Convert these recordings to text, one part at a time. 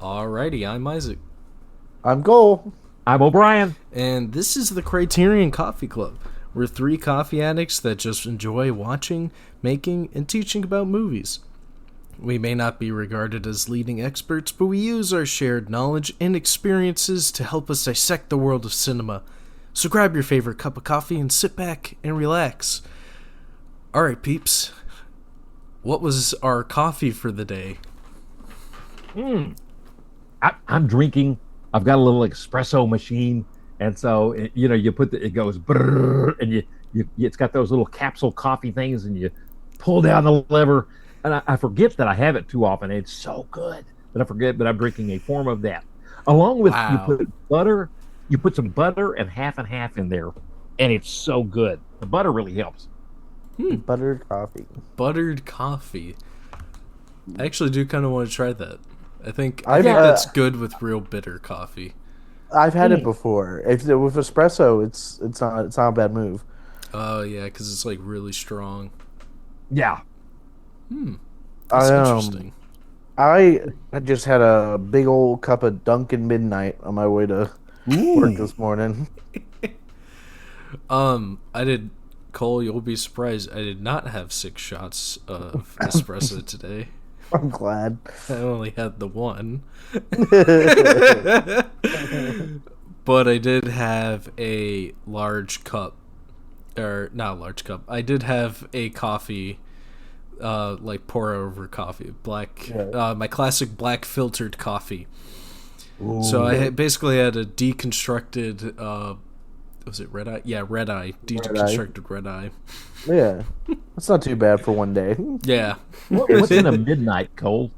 Alrighty, I'm Isaac. I'm Cole. I'm O'Brien. And this is the Criterion Coffee Club. We're three coffee addicts that just enjoy watching, making, and teaching about movies. We may not be regarded as leading experts, but we use our shared knowledge and experiences to help us dissect the world of cinema. So grab your favorite cup of coffee and sit back and relax. Alright, peeps. What was our coffee for the day? I'm drinking. I've got a little espresso machine, and so you put it goes brrr, and it's got those little capsule coffee things, and you pull down the lever. And I forget that I have it too often. It's so good that I forget that I'm drinking a form of that, along with Wow. you put butter. You put some butter and half in there, and it's so good. The butter really helps. Buttered coffee. Buttered coffee. I actually do kind of want to try that. I think I've, that's good with real bitter coffee. I've had it before. With espresso, it's not a bad move. Oh yeah, because it's like really strong. Yeah. That's I, interesting. I just had a big old cup of Dunkin' Midnight on my way to work this morning. I did. Cole, you'll be surprised. I did not have 6 shots of espresso today. I'm glad. I only had the one. But I did have a large cup, or not a large cup. I did have a coffee, like pour over coffee, black, my classic black filtered coffee. Ooh. So I basically had a deconstructed, was it red eye? Yeah, red eye, deconstructed red eye. Yeah, that's not too bad for one day. Yeah. What's in a midnight, Cole?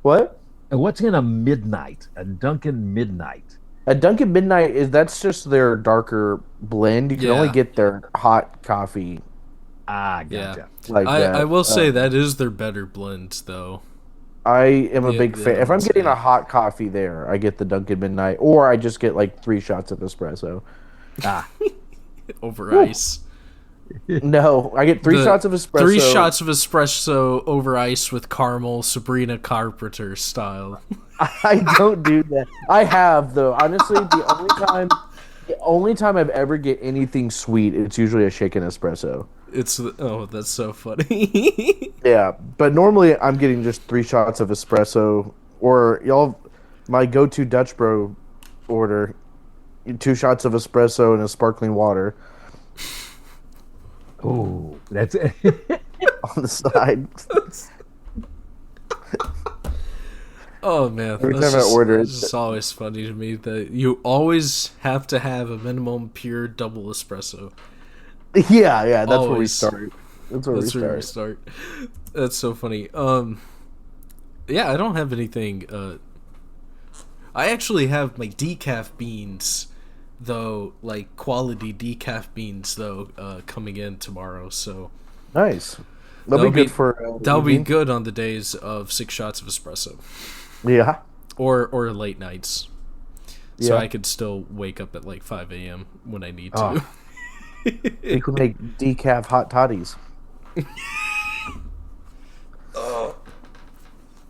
What? What's in a midnight? A Dunkin' Midnight. A Dunkin' Midnight that's just their darker blend. You can only Yeah. get their hot coffee Ah, Yeah. gotcha. like that. I will say that is their better blend, though. I am a Yeah, big fan. yeah, If I'm I'd getting say. a hot coffee there, I get the Dunkin' Midnight, or I just get like 3 shots of espresso. Ah, Over ice. No, I get 3 The shots of espresso. 3 shots of espresso over ice with caramel, Sabrina Carpenter style. I don't do that. I have though. Honestly, the only time I've ever get anything sweet, it's usually a shaken espresso. That's so funny. Yeah, but normally I'm getting just 3 shots of espresso, or my go-to Dutch Bro order, 2 shots of espresso and a sparkling water oh, that's it. on the side. Oh man, Every that's time I order it- it's just always funny to me that you always have to have a minimum pure double espresso. Yeah, that's where we Always. start. That's where That's we where we start. start. That's so funny. Yeah, I don't have anything. I actually have my decaf beans, though, like quality decaf beans, though, coming in tomorrow. So Nice. That'll be good for. that'll be evening. good on the days of 6 shots of espresso, Yeah. or late nights. So Yeah. I could still wake up at like 5 a.m. when I need Oh. to. We can make decaf hot toddies.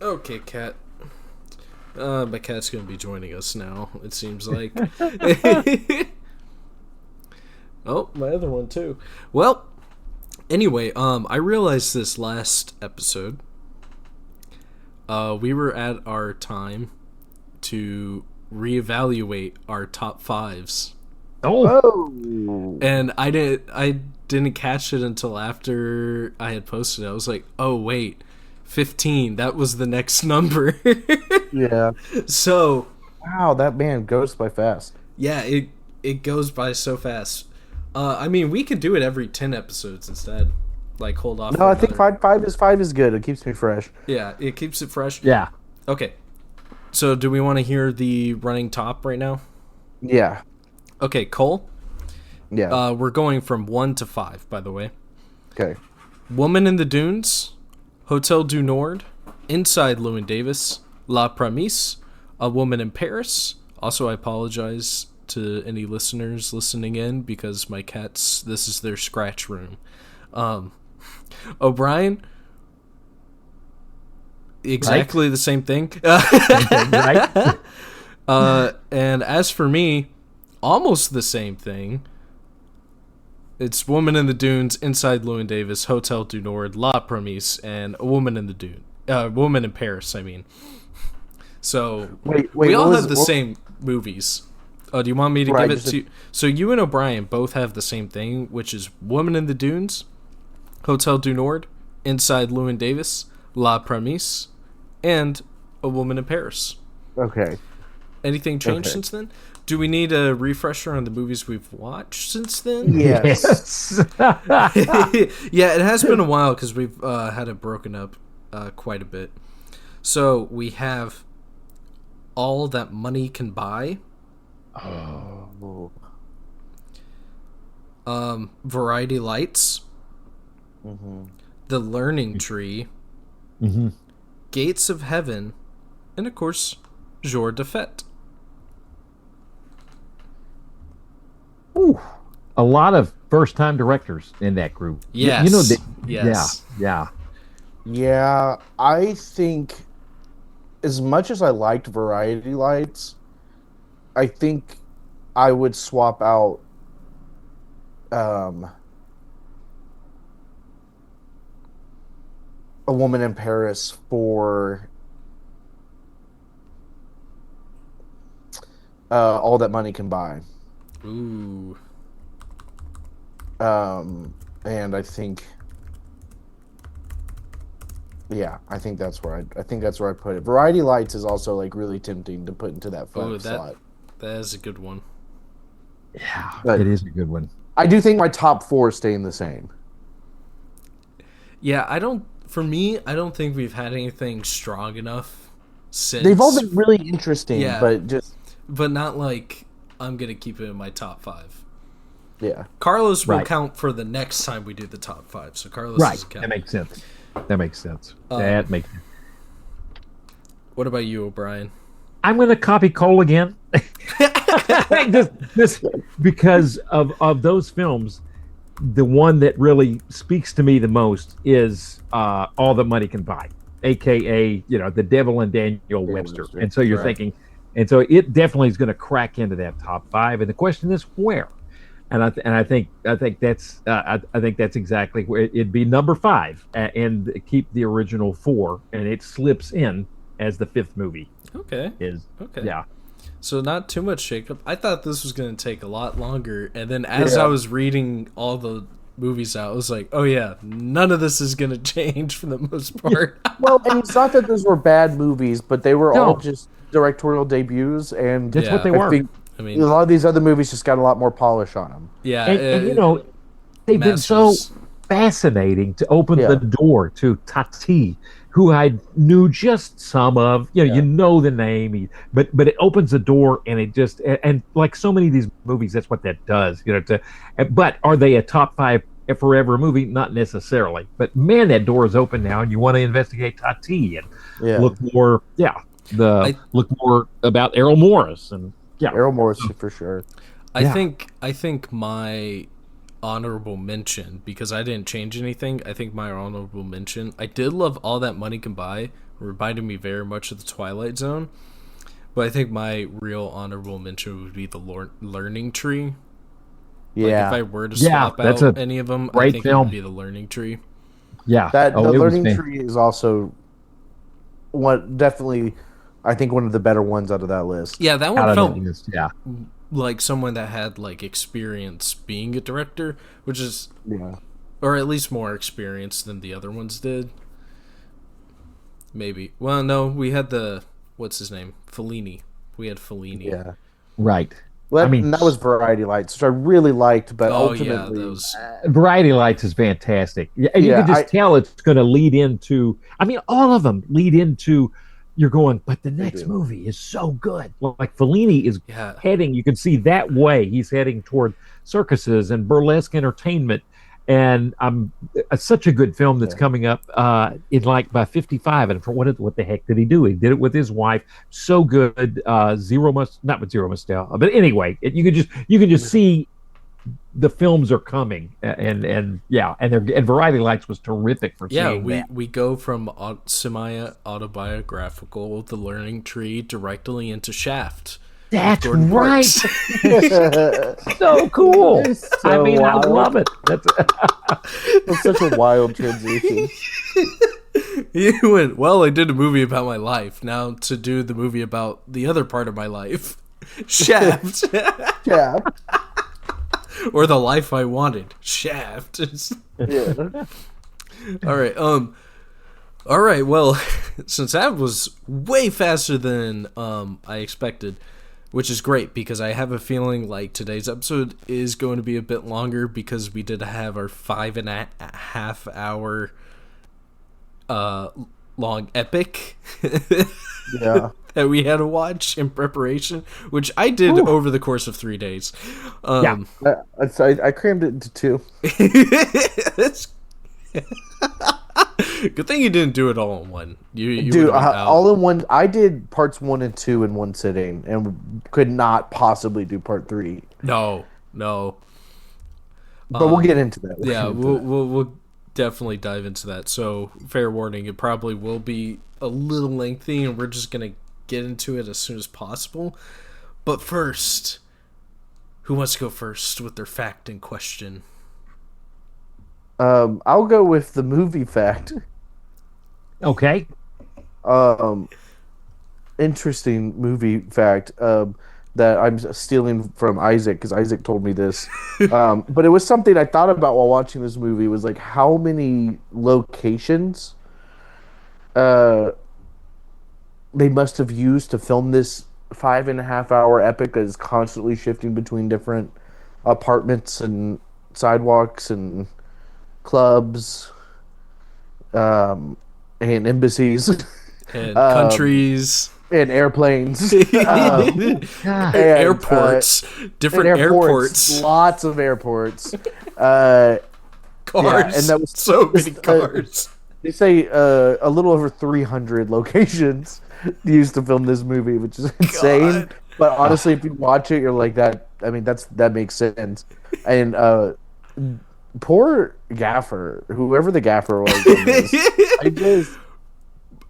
Okay, cat. My cat's gonna be joining us now, it seems like. Oh, my other one too. Well, anyway, I realized this last episode. We were at our time to reevaluate our top 5s. Oh, Oh. And I didn't catch it until after I had posted it. I was like, oh wait, 15, that was the next number. Yeah. So Wow, that man goes by fast. yeah, it goes by so fast. I mean, we could do it every 10 episodes instead. Like, hold off. No, for I think another- five is good. It keeps me fresh. Yeah, it keeps it fresh. yeah. Okay. So, do we want to hear the running top right now? Yeah. Okay, Cole. Yeah. We're going from 1 to 5, by the way. Okay. Woman in the Dunes, Hotel du Nord, Inside Llewyn Davis, La Promise, A Woman in Paris. Also, I apologize to any listeners listening in because my cats, this is their scratch room. O'Brien, exactly the same thing. Right? And as for me, almost the same thing. It's Woman in the Dunes, Inside Llewyn Davis, Hotel du Nord, La Promise, and A Woman in the Dune. Woman in Paris, I mean. So Wait, we all what have was- the what- same movies. Do you want me to Right, give it just to? So you and O'Brien both have the same thing, which is Woman in the Dunes, Hotel du Nord, Inside Llewyn Davis, La Promise, and A Woman in Paris. Okay. Anything changed Okay. since then? Do we need a refresher on the movies we've watched since then? Yes. Yeah, it has been a while because we've had it broken up quite a bit. So we have All That Money Can Buy, Oh. Variety Lights, Mhm. The Learning Tree, Mm-hmm. Gates of Heaven, and of course, Jour de Fête. Ooh, a lot of first-time directors in that group. Yes. You know that. Yes. Yeah. Yeah, I think as much as I liked Variety Lights, I think I would swap out A Woman in Paris for All That Money Can Buy. Ooh. And I think I think that's where I put it. Variety Lights is also like really tempting to put into that Oh, front slot. that is a good one. Yeah. But- It is a good one. I do think my top four is staying the same. Yeah, for me, I don't think we've had anything strong enough since. They've all been really interesting, Yeah. but not like I'm going to keep it in my top 5. yeah. Carlos will Right. count for the next time we do the top 5. So Carlos Right. doesn't count. That makes sense. That makes sense. That makes sense. What about you, O'Brien? I'm going to copy Cole again. just because of those films, the one that really speaks to me the most is All That Money Can Buy, aka The Devil and Daniel Webster. Webster, And so you're right. thinking, and so it definitely is going to crack into that top 5. And the question is where. And I think that's exactly where it'd be number 5 and keep the original 4, and it slips in as the 5th movie. Okay. Okay. Yeah. So not too much shakeup. I thought this was going to take a lot longer, and then as Yeah. I was reading all the movies out, I was like, oh yeah, none of this is going to change for the most part. Well, and it's not that those were bad movies, but they were all No. just directorial debuts, and That's what they I were. think I a mean, lot of these other movies just got a lot more polish on them. yeah. And they've been so Masters. fascinating to open Yeah. the door to Tati, who I knew just some of. You know the name, but it opens the door, and it just and like so many of these movies, that's what that does. But are they a top 5 forever movie? Not necessarily. But man, that door is open now, and you want to investigate Tati and Yeah. look more. Look more about Errol Morris and Errol Morris for sure. I think my honorable mention, because I didn't change anything, I think my honorable mention, I did love All That Money Can Buy, reminded me very much of the Twilight Zone, but I think my real honorable mention would be the Learning Tree. Yeah. Like if I were to Yeah, swap that's out a any of them, I great think it film. would be the Learning Tree. yeah. That Oh, the it was Learning fan- Tree is also definitely I think one of the better ones out of that list. Yeah, that out one of felt that list, yeah. like someone that had like experience being a director, which is, Yeah. or at least more experience than the other ones did. Maybe. Well, no, we had what's his name? Fellini. We had Fellini. Yeah. Right. Well, I mean, and that was Variety Lights, which I really liked, but Oh yeah, ultimately, those. Variety Lights is fantastic. You Yeah, can just tell it's going to lead into. I mean, all of them lead into. You're going, but the next do. movie is so good. Like Fellini is Yeah. heading. You can see that way. He's heading toward circuses and burlesque entertainment, and such a good film that's coming up in like by 55. And for what the heck did he do? He did it with his wife. So good. Not with Zero Mostel, but anyway, you can just see the films are coming, and yeah, and Variety Lights was terrific for Yeah, seeing that. we go from semi-autobiographical, The Learning Tree, directly into Shaft with That's Gordon right. Parks. So cool. It's I so mean, I wild. love it. That's It's such a wild transition. You went, well, I did a movie about my life. Now to do the movie about the other part of my life. Shaft. Yeah. Or the life I wanted. Shaft. Yeah. All right, well, since that was way faster than I expected, which is great because I have a feeling like today's episode is going to be a bit longer because we did have our 5.5 hour long epic Yeah. that we had to watch in preparation, which I did over the course of 3 days. Yeah. I crammed it into 2. That's good thing you didn't do it all in one. You Dude, would've been out. all in one. I did parts 1 and 2 in one sitting, and could not possibly do part 3. No. But we'll get into that. Yeah, we'll definitely dive into that. So, fair warning, it probably will be a little lengthy, and we're just gonna get into it as soon as possible. But first, who wants to go first with their fact in question? I'll go with the movie fact. Okay. Interesting movie fact that I'm stealing from Isaac because Isaac told me this. But it was something I thought about while watching this movie was like how many locations they must have used to film this 5.5 hour epic that is constantly shifting between different apartments and sidewalks and clubs and embassies And countries, and airplanes. God. airports, different airports, lots of airports. cars, and that was so many cars. They say a little over 300 locations used to film this movie, which is insane. God. But honestly, if you watch it, you're like that. I mean, that makes sense. And poor gaffer, whoever the gaffer was, in this,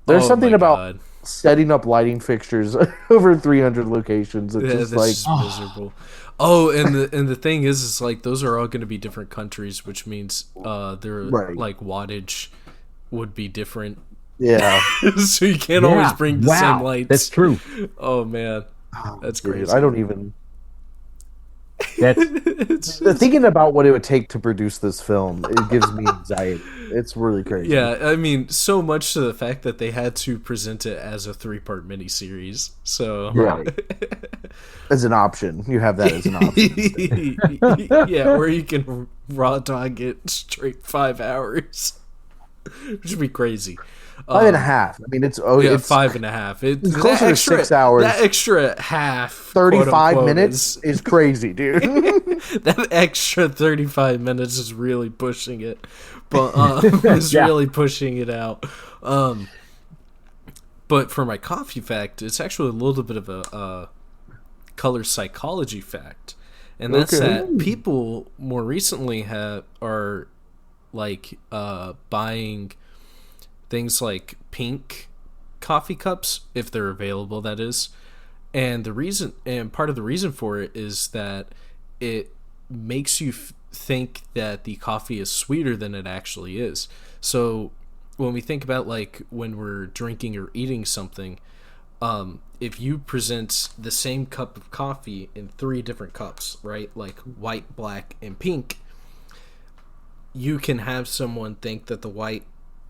there's Oh something my about God. setting up lighting fixtures over 300 locations. It's Yeah, just that's like just miserable. Oh, and the thing is like those are all going to be different countries, which means their Right. like wattage would be different. yeah. So you can't always bring the same lights. That's true. Oh man, that's Dude, crazy. I don't even. That's Thinking about what it would take to produce this film, it gives me anxiety. It's really crazy. Yeah, I mean, so much to the fact that they had to present it as a 3-part miniseries. So Right. As an option, you have that as an option. yeah, or you can raw dog it straight 5 hours, which would be crazy. 5.5. I mean, it's it's 5.5. it's closer to 6 hours. That extra half, 35 quote, unquote, minutes is crazy, dude. that extra 35 minutes is really pushing it, but is Yeah. really pushing it out. But for my coffee fact, it's actually a little bit of a color psychology fact, and that's Okay. that people more recently are like buying things like pink coffee cups if they're available, that is. And part of the reason for it is that it makes you think that the coffee is sweeter than it actually is. So when we think about like when we're drinking or eating something, if you present the same cup of coffee in 3 different cups, right, like white, black, and pink, you can have someone think that the white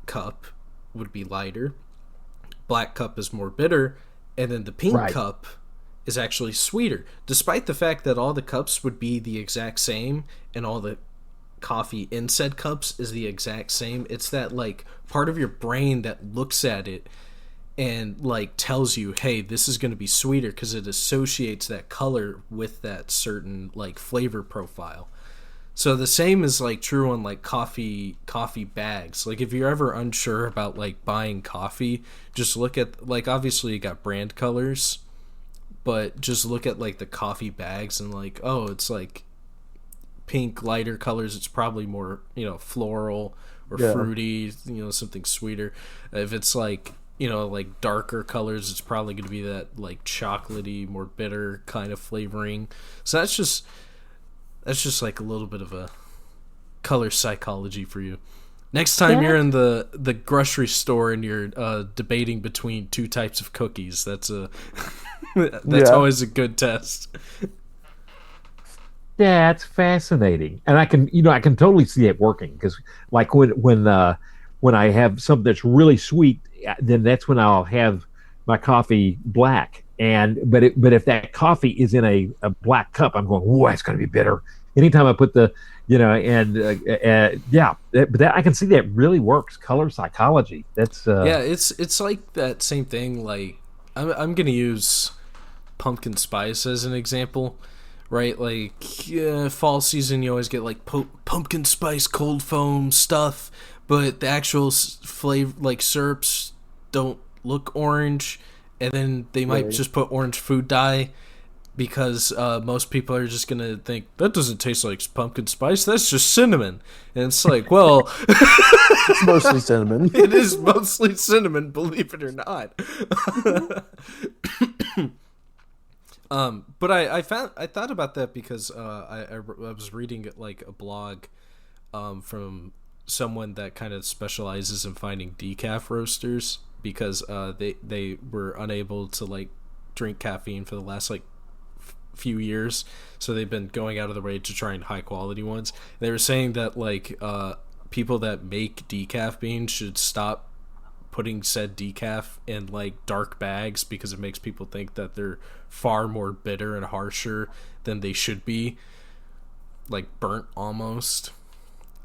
cup would be lighter, black cup is more bitter, and then the pink Right. cup is actually sweeter, despite the fact that all the cups would be the exact same and all the coffee in said cups is the exact same. It's that like part of your brain that looks at it and like tells you, hey, this is going to be sweeter because it associates that color with that certain like flavor profile. So the same is like true on like coffee bags. Like if you're ever unsure about like buying coffee, just look at like obviously you got brand colors, but just look at like the coffee bags and like, oh, it's like pink, lighter colors, it's probably more, floral or fruity, something sweeter. If it's like, like darker colors, it's probably going to be that like chocolatey, more bitter kind of flavoring. So that's just like a little bit of a color psychology for you. Next time you're in the grocery store and you're debating between two types of cookies, that's always a good test. That's fascinating, and I can totally see it working, because like when I have something that's really sweet, then that's when I'll have my coffee black. But if that coffee is in a black cup, I'm going, whoa, it's going to be bitter. Anytime I put the but that I can see that really works. Color psychology. That's it's like that same thing. Like I'm gonna use pumpkin spice as an example. Right, like fall season, you always get like pumpkin spice cold foam stuff, but the actual flavor, like syrups, don't look orange, and then they might just put orange food dye, because most people are just gonna think that doesn't taste like pumpkin spice, that's just cinnamon, and it's like, well, it's mostly cinnamon. It is mostly cinnamon, believe it or not. But I thought about that because I was reading like a blog from someone that kind of specializes in finding decaf roasters, because they were unable to like drink caffeine for the last like few years, so they've been going out of their way to try and high quality ones. They were saying that like people that make decaf beans should stop putting said decaf in like dark bags, because it makes people think that they're far more bitter and harsher than they should be, like burnt almost.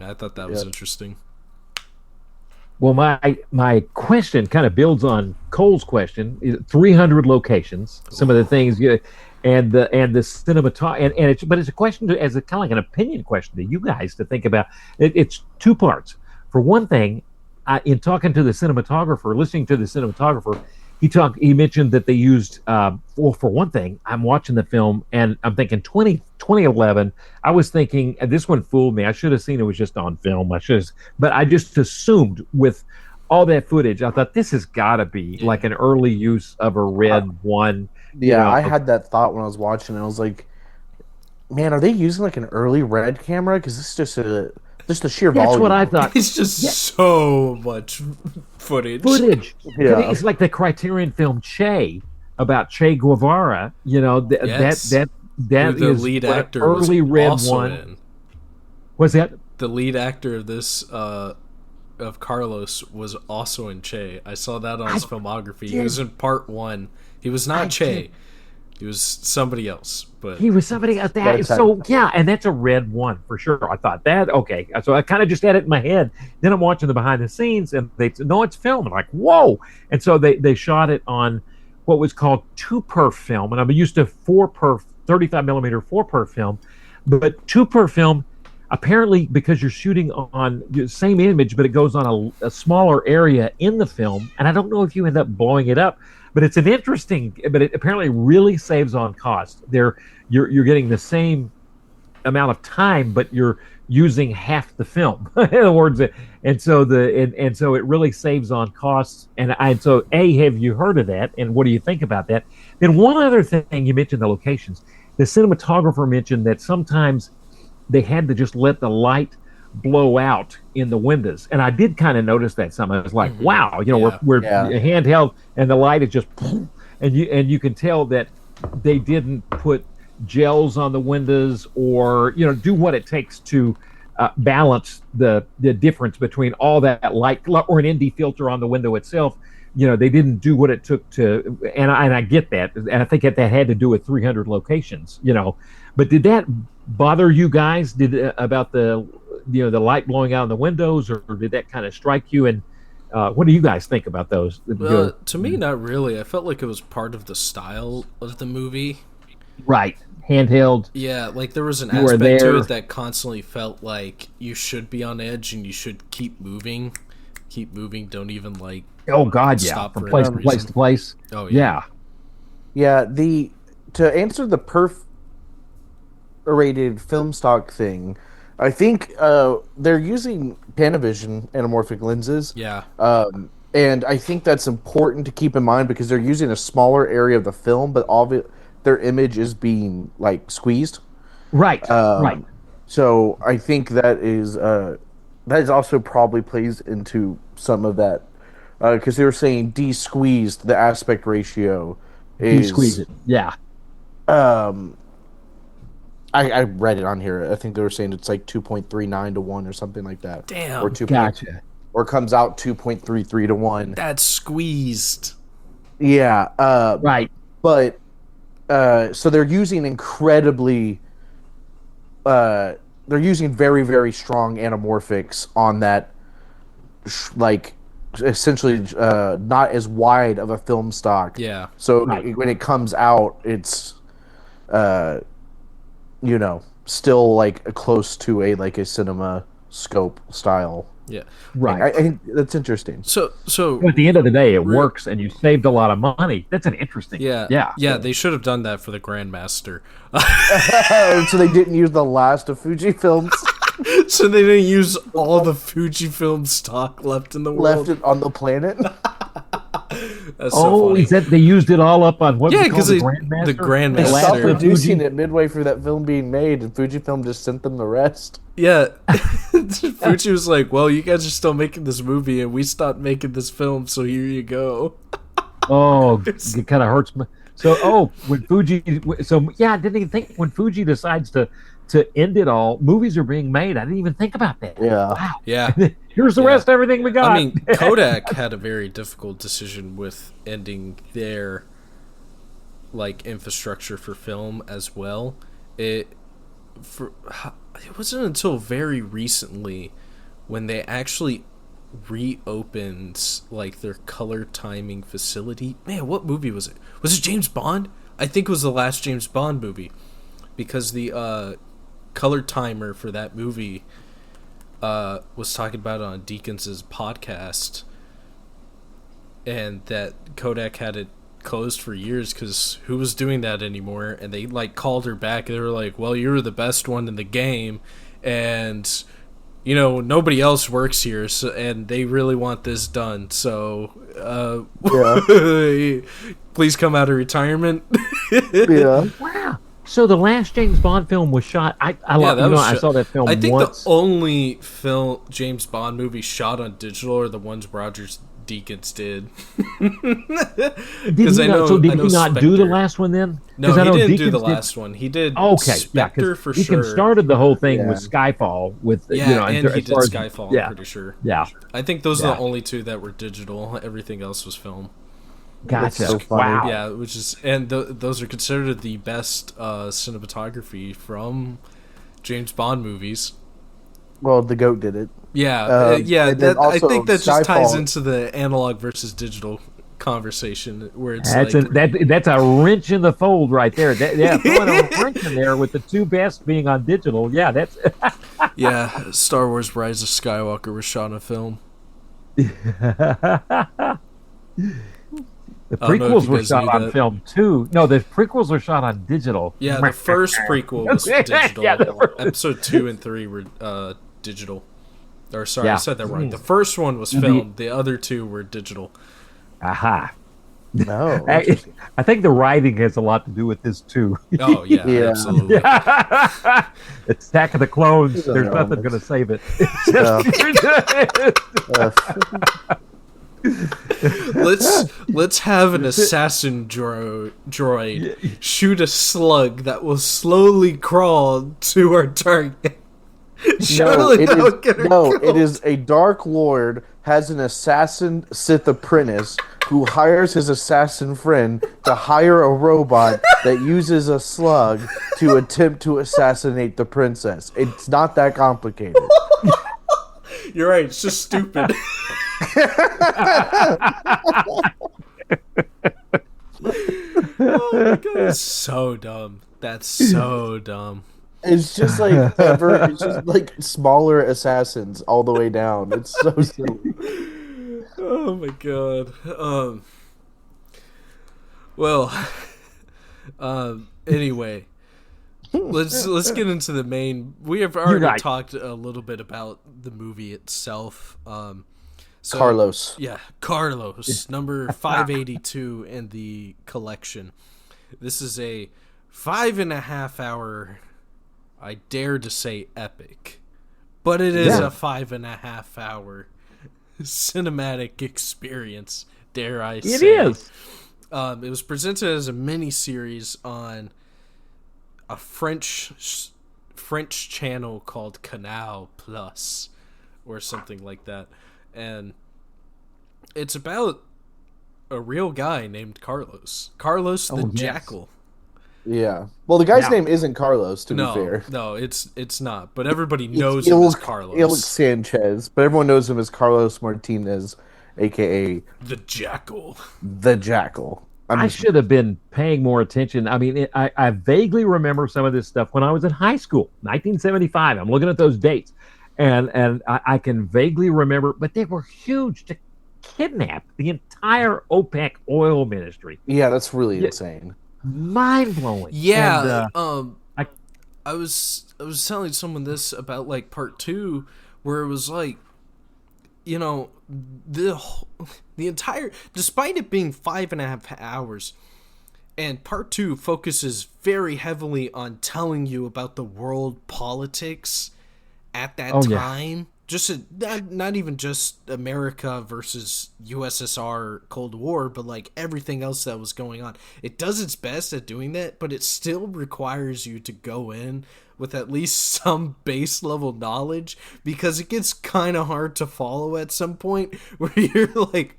I thought that was interesting. Well, my question kind of builds on Cole's question. 300 locations, some of the things, and the cinematography, but it's a question as a kind of like an opinion question to you guys to think about. It's two parts. For one thing, in talking to the cinematographer, listening to the cinematographer, he mentioned that they used, for one thing, I'm watching the film and I'm thinking 2011, I was thinking, this one fooled me. I should have seen it was just on film. But I just assumed with all that footage, I thought this has got to be like an early use of a red one. Yeah, I had that thought when I was watching it. I was like, man, are they using like an early red camera? Because it's just a sheer volume. That's what I thought. It's just so much footage. Yeah. It's like the Criterion film Che, about Che Guevara. That the is lead what actor early was red also one. in. Was that The lead actor of this of Carlos was also in Che. I saw that on his filmography. He was in part 1. He was not Che. He was somebody else, but he was somebody else. And that's a red one for sure. I thought that, okay. So I kind of just had it in my head. Then I'm watching the behind the scenes, and they said, no, it's film. I'm like, whoa! And so they shot it on what was called 2-perf film, and I'm used to 4-perf, 35 millimeter 4-perf film, but 2-perf film, apparently because you're shooting on the same image, but it goes on a smaller area in the film, and I don't know if you end up blowing it up. But it's an interesting, but it apparently really saves on cost. You're getting the same amount of time, but you're using half the film. In other words, and so it really saves on costs. So have you heard of that? And what do you think about that? Then one other thing, you mentioned the locations. The cinematographer mentioned that sometimes they had to just let the light blow out in the windows, and I did kind of notice that some. I was like, wow, we're handheld and the light is just, and you can tell that they didn't put gels on the windows or do what it takes to balance the difference between all that light or an ND filter on the window itself. They didn't do what it took to, and I get that, and I think that had to do with 300 locations. But did that bother you guys? About the light blowing out in the windows, or did that kind of strike you? And what do you guys think about those? To me, not really. I felt like it was part of the style of the movie. Right. Handheld. Yeah, like there was an aspect to it that constantly felt like you should be on edge and you should keep moving. Keep moving. Don't even like. Oh God, yeah. Stop from place to place to place. Oh yeah. Yeah. To answer the perf irradiated film stock thing, I think they're using Panavision anamorphic lenses. Yeah. And I think that's important to keep in mind because they're using a smaller area of the film, but all of it, their image is being like squeezed. Right. Right. So I think that is also probably plays into some of that because they were saying de-squeezed the aspect ratio is Squeeze it. Yeah. I read it on here. I think they were saying it's like 2.39 to 1 or something like that. Damn. Or 2. Gotcha. Or comes out 2.33 to 1. That's squeezed. Yeah. Right. But so they're using incredibly they're using very, very strong anamorphics on that like essentially not as wide of a film stock. Yeah. So Right. when it comes out, it's still like close to a cinema scope style. Yeah. Right. I think that's interesting. So At the end of the day, it works, and you saved a lot of money. That's an interesting. Yeah. They should have done that for the Grandmaster. So they didn't use the last of Fujifilm's So they didn't use all the Fujifilm stock left in the world. left it on the planet. That's so funny. Is that they used it all up on what? Yeah, they call 'cause the they- Grandmaster. the Grandmaster. They last stopped of producing Fuji? it midway through that film being made, and Fujifilm just sent them the rest. Yeah. Fuji was like, well, you guys are still making this movie, and we stopped making this film, so here you go. Oh, it kind of hurts me. So, when Fuji, I didn't even think when Fuji decides to end it all. Movies are being made. I didn't even think about that. Yeah. Wow. Yeah. Here's the rest of everything we got. I mean, Kodak had a very difficult decision with ending their infrastructure for film as well. It wasn't until very recently when they actually reopened their color timing facility. Man, what movie was it? Was it James Bond? I think it was the last James Bond movie, because the color timer for that movie was talking about it on Deakins' podcast, and that Kodak had it closed for years because who was doing that anymore? And they called her back, and they were like, well, you're the best one in the game, and nobody else works here, so, and they really want this done, so please come out of retirement. Yeah. Wow. So the last James Bond film was shot. I saw that film I think once. the only James Bond movie shot on digital are the ones Roger Deakins did. Did he not do the last one then? No, he didn't do the Deakins last one. He did Spectre for Deakins sure. started the whole thing with Skyfall. With and he did Skyfall. I'm pretty sure. Yeah, I think those are the only two that were digital. Everything else was film. Gotcha. So funny. Wow. Yeah, which is those are considered the best cinematography from James Bond movies. Well, the GOAT did it. Yeah, and then I think that just ties Skyfall. into the analog versus digital conversation where it's That's a wrench in the fold right there. Throwing a wrench in there with the two best being on digital. Yeah, that's yeah. Star Wars: Rise of Skywalker was shot on film. The I don't know if prequels you were guys shot knew on that. film too. No, the prequels were shot on digital. Yeah, the first prequel was digital. Yeah, Episode 2 and 3 were digital. Or sorry, Yeah. I said that wrong. The first one was filmed. The other two were digital. Aha. No. I think the writing has a lot to do with this too. Oh yeah, Yeah. absolutely. Attack of the Clones. There's Yeah. nothing going to save it. Let's have an assassin droid shoot a slug that will slowly crawl to our target. Surely that would get her killed. It is a Dark Lord has an assassin Sith apprentice who hires his assassin friend to hire a robot that uses a slug to attempt to assassinate the princess. It's not that complicated. You're right. It's just stupid. Oh my god, it's so dumb. That's so dumb. It's just it's just like smaller assassins all the way down. It's so silly. Oh my god. Well, anyway, let's get into the main. We have You're already right. talked a little bit about the movie itself. So Carlos. yeah, Carlos, number 582 in the collection. This is a 5.5 hour, I dare to say epic, but it is Yeah. a 5.5 hour cinematic experience, dare I It say. is. It was presented as a mini series on a French channel called Canal Plus or something like that, and it's about a real guy named Carlos the Oh, yes. Jackal. Yeah. Well, the guy's Yeah. name isn't Carlos, to be No, fair. no, it's not. But everybody It's knows him as Ilk Carlos Sanchez, but everyone knows him as Carlos Martinez, aka the Jackal. the Jackal. I'm I just should have been paying more attention. I mean, I vaguely remember some of this stuff when I was in high school, 1975. I'm looking at those dates, and I can vaguely remember, but they were huge to kidnap the entire OPEC oil ministry. yeah, that's really Yeah. insane. Mind blowing. Yeah, I, I was telling someone this about like part two, where it was like, you know, the entire, despite it being 5.5 hours, and part two focuses very heavily on telling you about the world politics at that Oh, yeah. time. Just not even just America versus USSR Cold War, but like everything else that was going on. It does its best at doing that, but it still requires you to go in with at least some base level knowledge, because it gets kind of hard to follow at some point where you're like,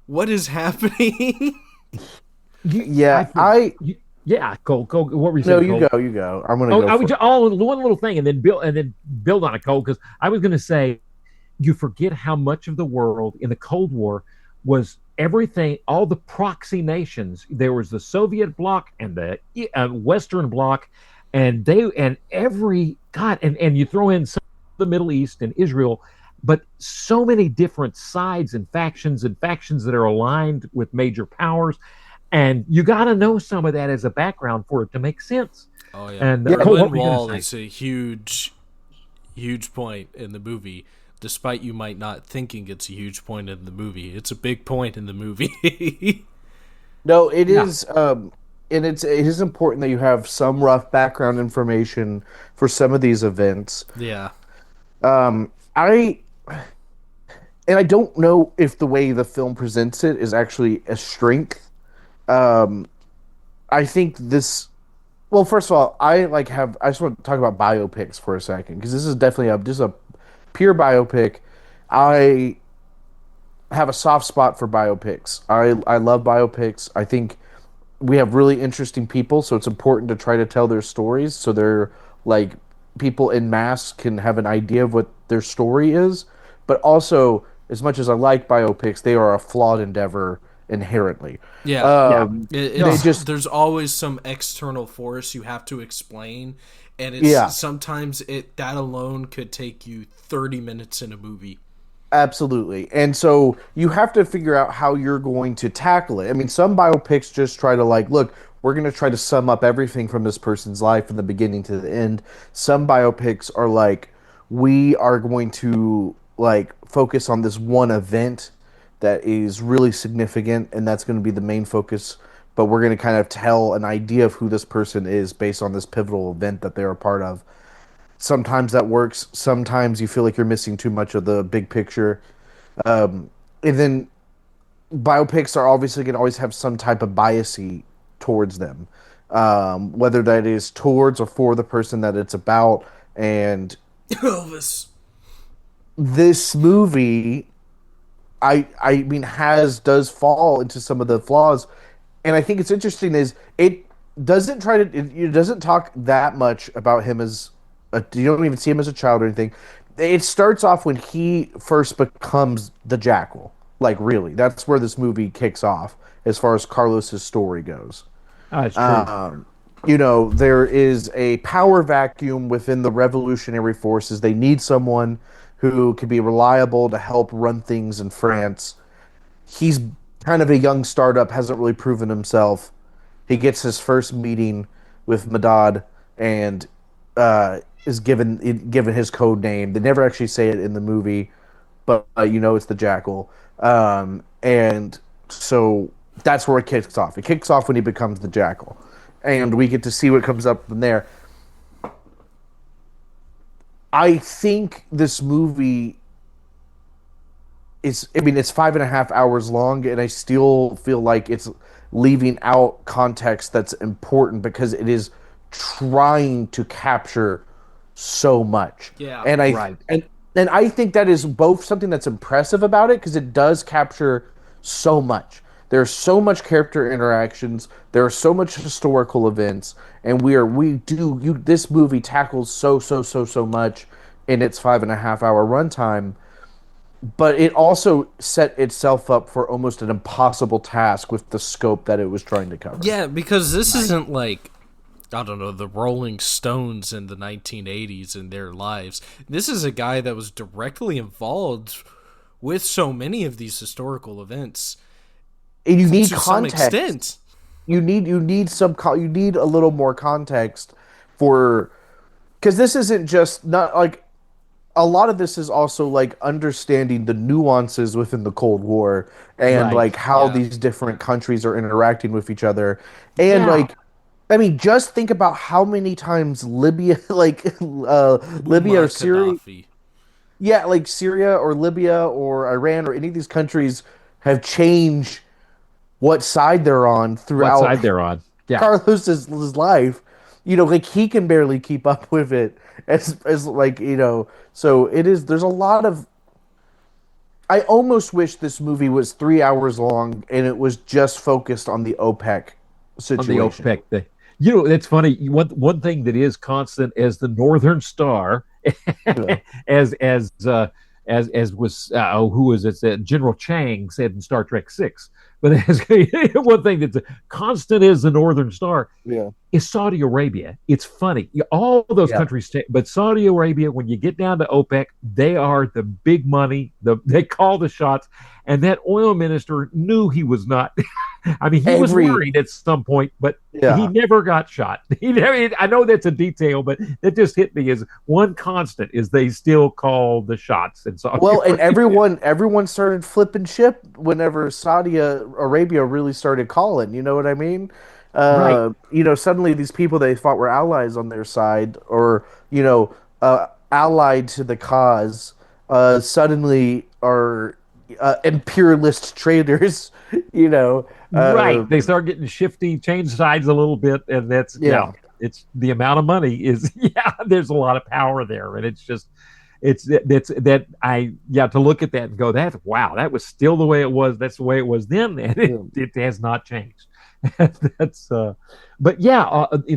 what is happening? Yeah, yeah, Cole, what were you no, saying, Cole? you go. I'm gonna Oh, go I was for one little thing, and then build on it, Cole, because I was going to say you forget how much of the world in the Cold War was everything, all the proxy nations. There was the Soviet bloc and the Western bloc, and every God, and you throw in some of the Middle East and Israel, but so many different sides and factions that are aligned with major powers, and you got to know some of that as a background for it to make sense. Oh yeah, And Yeah. Cole, Berlin what were you Wall going to is say? a huge point in the movie, despite you might not thinking it's a huge point in the movie. It's a big point in the movie. no. It Yeah. is, and it is important that you have some rough background information for some of these events. Yeah. I and I don't know if the way the film presents it is actually a strength. Um, I think this. Well, first of all, I just want to talk about biopics for a second, because this is definitely just a pure biopic. I have a soft spot for biopics. I love biopics. I think we have really interesting people, so it's important to try to tell their stories so they're like people in mass can have an idea of what their story is. But also, as much as I like biopics, they are a flawed endeavor inherently. Yeah. Yeah. They It's just there's always some external force you have to explain, and Yeah. sometimes that alone could take you 30 minutes in a movie. Absolutely. And so you have to figure out how you're going to tackle it. I mean, some biopics just try to like, look, we're going to try to sum up everything from this person's life from the beginning to the end. Some biopics are like, we are going to like focus on this one event that is really significant, and that's going to be the main focus, but we're going to kind of tell an idea of who this person is based on this pivotal event that they're a part of. Sometimes that works. Sometimes you feel like you're missing too much of the big picture. And then biopics are obviously going to always have some type of biasy towards them, whether that is towards or for the person that it's about. And Elvis. this movie, I mean, does fall into some of the flaws. And I think it's interesting is it doesn't try to it doesn't talk that much about him as you don't even see him as a child or anything. It starts off when he first becomes the Jackal. Like really, that's where this movie kicks off as far as Carlos's story goes. It's true. There is a power vacuum within the revolutionary forces. They need someone who can be reliable to help run things in France. He's kind of a young startup, hasn't really proven himself. He gets his first meeting with Madad, and is given his code name. They never actually say it in the movie, but it's the Jackal. And so that's where it kicks off. It kicks off when he becomes the Jackal, and we get to see what comes up from there. I think this movie it's 5.5 hours long, and I still feel like it's leaving out context that's important because it is trying to capture so much. Yeah. And I think that is both something that's impressive about it because it does capture so much. There's so much character interactions. There are so much historical events, and this movie tackles so much in its 5.5 hour runtime. But it also set itself up for almost an impossible task with the scope that it was trying to cover. Yeah, because this isn't like, I don't know, the Rolling Stones in the 1980s and their lives. This is a guy that was directly involved with so many of these historical events. And you need to context. Some extent. You need a little more context because this isn't just not like. A lot of this is also like understanding the nuances within the Cold War and like how these different countries are interacting with each other. And just think about how many times Libya, Libya or Syria, like Syria or Libya or Iran or any of these countries have changed what side they're on throughout Carlos's life. Like he can barely keep up with it as so it is. There's a lot of. I almost wish this movie was 3 hours long and it was just focused on the OPEC situation. On the OPEC thing. It's funny. One thing that is constant as the Northern Star, as was who was it? General Chang said in Star Trek VI. But one thing that's constant is the Northern Star is Saudi Arabia. It's funny. All those countries, but Saudi Arabia, when you get down to OPEC, they are the big money. They call the shots. And that oil minister knew he was not. I mean, he was worried at some point, but he never got shot. I know that's a detail, but that just hit me as one constant is they still call the shots in Saudi Arabia. And everyone started flipping ship whenever Saudi Arabia really started calling. You know what I mean? Suddenly these people they thought were allies on their side or, allied to the cause, suddenly are imperialist traders, they start getting shifty, change sides a little bit, and that's it's the amount of money is there's a lot of power there, and it's just to look at that and go that was still the way it was. That's the way it was then, and it has not changed. And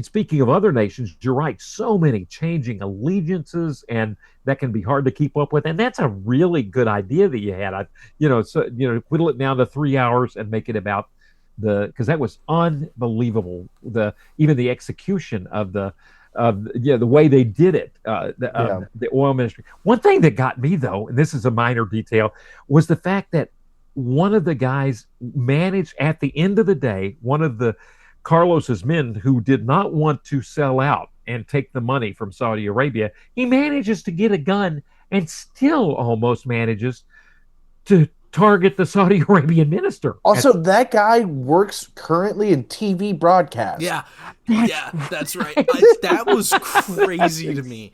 speaking of other nations, you're right. So many changing allegiances, and that can be hard to keep up with. And that's a really good idea that you had. Whittle it down to 3 hours and make it about because that was unbelievable. Even the execution of the way they did it, the oil ministry. One thing that got me though, and this is a minor detail, was the fact that one of the guys managed at the end of the day, one of the Carlos's men who did not want to sell out and take the money from Saudi Arabia, he manages to get a gun and still almost manages to target the Saudi Arabian minister. Also, that guy works currently in TV broadcast. Yeah, that's right. That was crazy to me.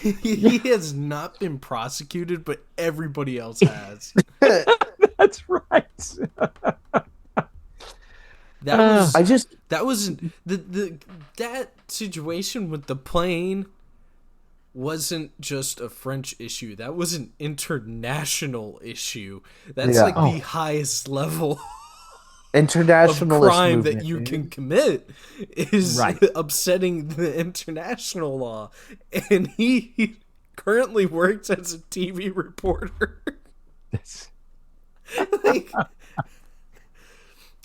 He has not been prosecuted, but everybody else has. That's right. That situation with the plane wasn't just a French issue. That was an international issue. That's like the highest level international crime movement, that you can commit is upsetting the international law. And he currently works as a TV reporter.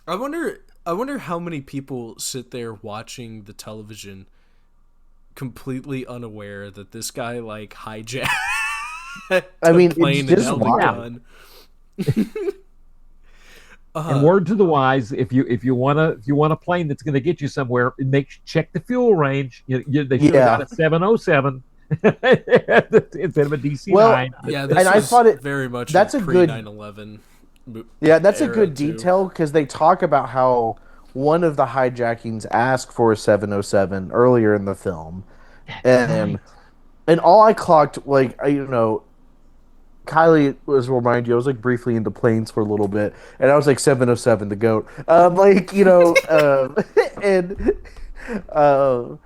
I wonder how many people sit there watching the television completely unaware that this guy hijacked I mean, plane it's and held a gun. And word to the wise, if you want a plane that's going to get you somewhere, check the fuel range. They should have got a 707 instead of a DC-9. Well, Yeah, this and I was thought it very much that's a a pre good 9/11. yeah, that's a era, good too. detail because they talk about how one of the hijackings asked for a 707 earlier in the film, and Right. and all I clocked like Kylie was remind you I was like briefly into planes for a little bit, and I was like 707 the goat, and uh,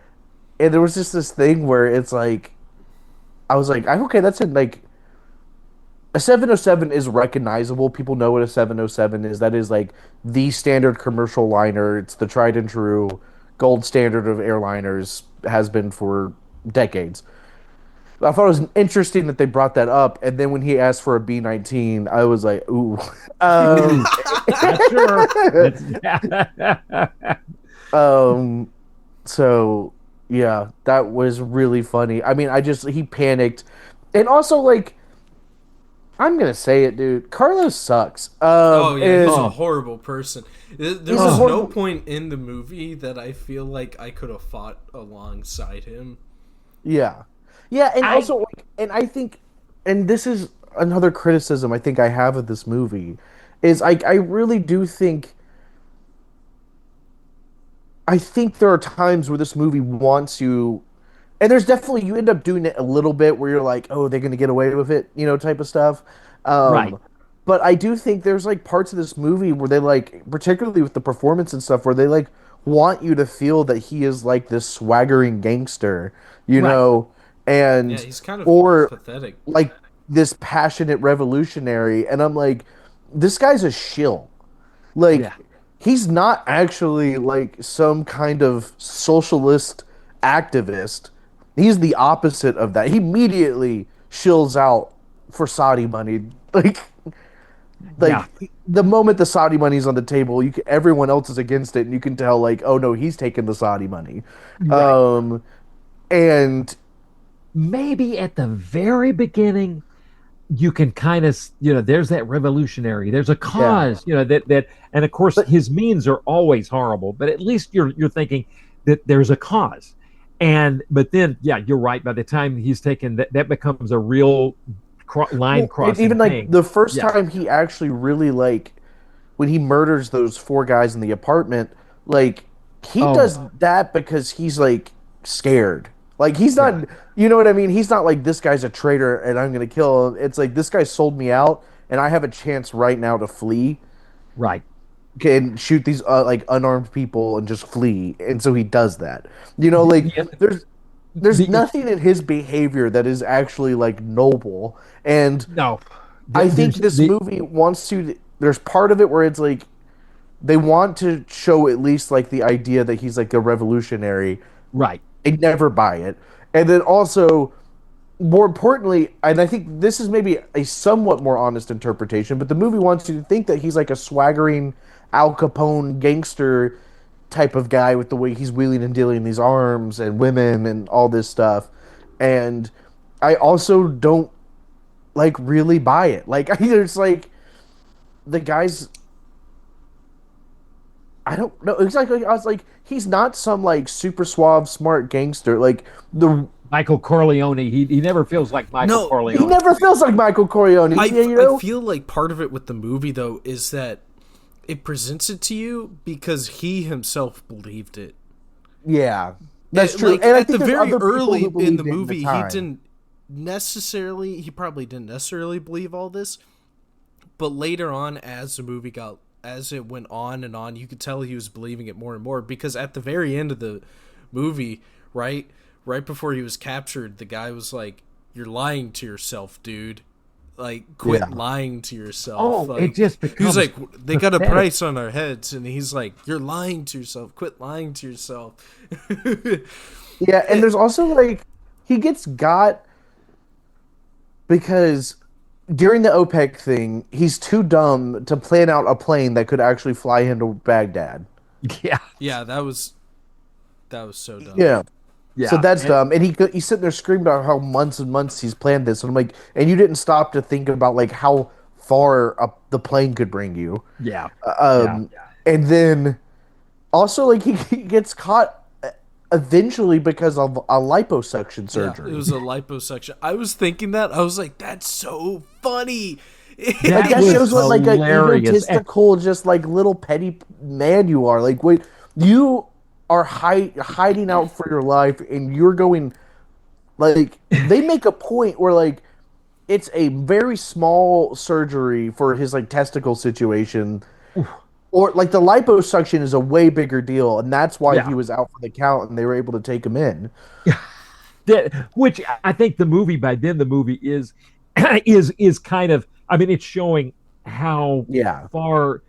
and there was just this thing where it's like I was like okay that's it like a 707 is recognizable. People know what a 707 is. That is like the standard commercial liner. It's the tried and true gold standard of airliners, has been for decades. I thought it was interesting that they brought that up, and then when he asked for a B-19, I was like, "Ooh." Um, Not sure. um, so yeah, that was really funny. I mean, he panicked, and also like I'm gonna say it, dude. Carlos sucks. Oh yeah, he's And a Oh. horrible person. There's he's a no horrible. point in the movie that I feel like I could have fought alongside him. Yeah, yeah, and I also, like, and I think, and this is another criticism I think I have of this movie, is I really do think I think there are times where this movie wants you, and there's definitely you end up doing it a little bit where you're like, oh, they're gonna get away with it, type of stuff. right, But I do think there's like parts of this movie where they like, particularly with the performance and stuff, where they like want you to feel that he is like this swaggering gangster, right, Yeah, and he's kind of or pathetic. like this passionate revolutionary, and I'm like, this guy's a shill. Like yeah, he's not actually like some kind of socialist activist. He's the opposite of that. He immediately shills out for Saudi money. yeah, The moment the Saudi money's on the table, everyone else is against it, and you can tell like, oh no, he's taking the Saudi money. right. Um, and Maybe at the very beginning, you can kind of, there's that revolutionary, there's a yeah, cause, and of course but his means are always horrible, but at least you're thinking that there's a cause. But then, yeah, you're right. By the time he's taken that becomes a real line and crossing even like thing. the first Yeah. time he actually really like when he murders those four guys in the apartment, like he Oh, does that because he's like scared. Like he's yeah, not, you know what I mean? He's not like this guy's a traitor and I'm gonna kill him. It's like this guy sold me out and I have a chance right now to flee right. and shoot these like unarmed people and just flee. And so he does that. Like The, there's the, nothing in his behavior that is actually like noble. And no, I think there's this movie wants to. There's part of it where it's like they want to show at least like the idea that he's like a revolutionary. right. I never buy it, and then also more importantly, and I think this is maybe a somewhat more honest interpretation, but the movie wants you to think that he's like a swaggering Al Capone gangster type of guy with the way he's wheeling and dealing these arms and women and all this stuff, and I also don't like really buy it. Like there's like the guy's I don't know exactly. I was like, he's not some like super suave, smart gangster. Like the Michael Corleone. He never feels like Michael No, he Corleone. never feels like Michael Corleone. I feel like part of it with the movie though is that it presents it to you because he himself believed it. Yeah, that's true. Like And I at the think there's very other people early who in believed the it at movie, he time. probably didn't necessarily believe all this, but later on, as it went on and on, you could tell he was believing it more and more because at the very end of the movie, right before he was captured, the guy was like, "You're lying to yourself, dude. Like, quit Yeah. lying to yourself." Oh, Like, it just he becomes was like, "They got a pathetic. price on our heads," and he's like, "You're lying to yourself. Quit lying to yourself." Yeah, and there's also like he gets got because during the OPEC thing, he's too dumb to plan out a plane that could actually fly him to Baghdad. Yeah, Yeah, that was so dumb. Yeah. So yeah. that's dumb, and he's sitting there screaming about how months and months he's planned this, and I'm like, and you didn't stop to think about like how far up the plane could bring you. Yeah. And then also like he gets caught eventually because of a liposuction surgery. Yeah, it was a liposuction. I was thinking that. I was like, that's so funny. That was shows what like a hilarious. egotistical, just like little petty man you are. Like when you are hiding out for your life, and you're going like they make a point where like it's a very small surgery for his like testicle situation, or like the liposuction is a way bigger deal, and that's why he was out for the count, and they were able to take him in. Which I think the movie by then the movie is kind of, I mean, it's showing how far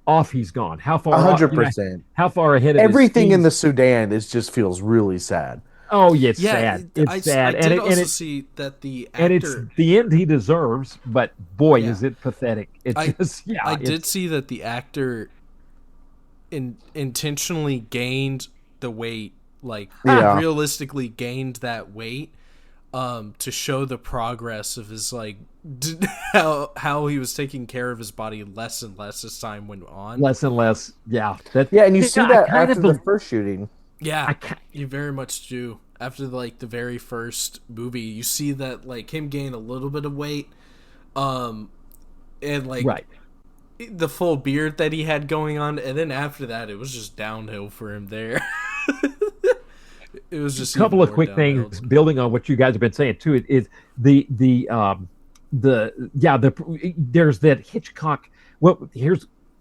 off he's gone, how far 100%, how far ahead of everything in the Sudan just feels really sad. Oh, yeah, it's sad. It's sad. I did also see that the actor, and it's the end he deserves, but boy, is it pathetic. I did see that the actor intentionally gained the weight, like realistically gained that weight, to show the progress of his like how he was taking care of his body less and less as time went on. Less and less, and you see that after the first shooting. Yeah, you very much do. After like the very first movie, you see that like him gain a little bit of weight, and like the full beard that he had going on, and then after that, it was just downhill for him there. It was just a couple of quick things building on what you guys have been saying too. Is there's that Hitchcock. Well,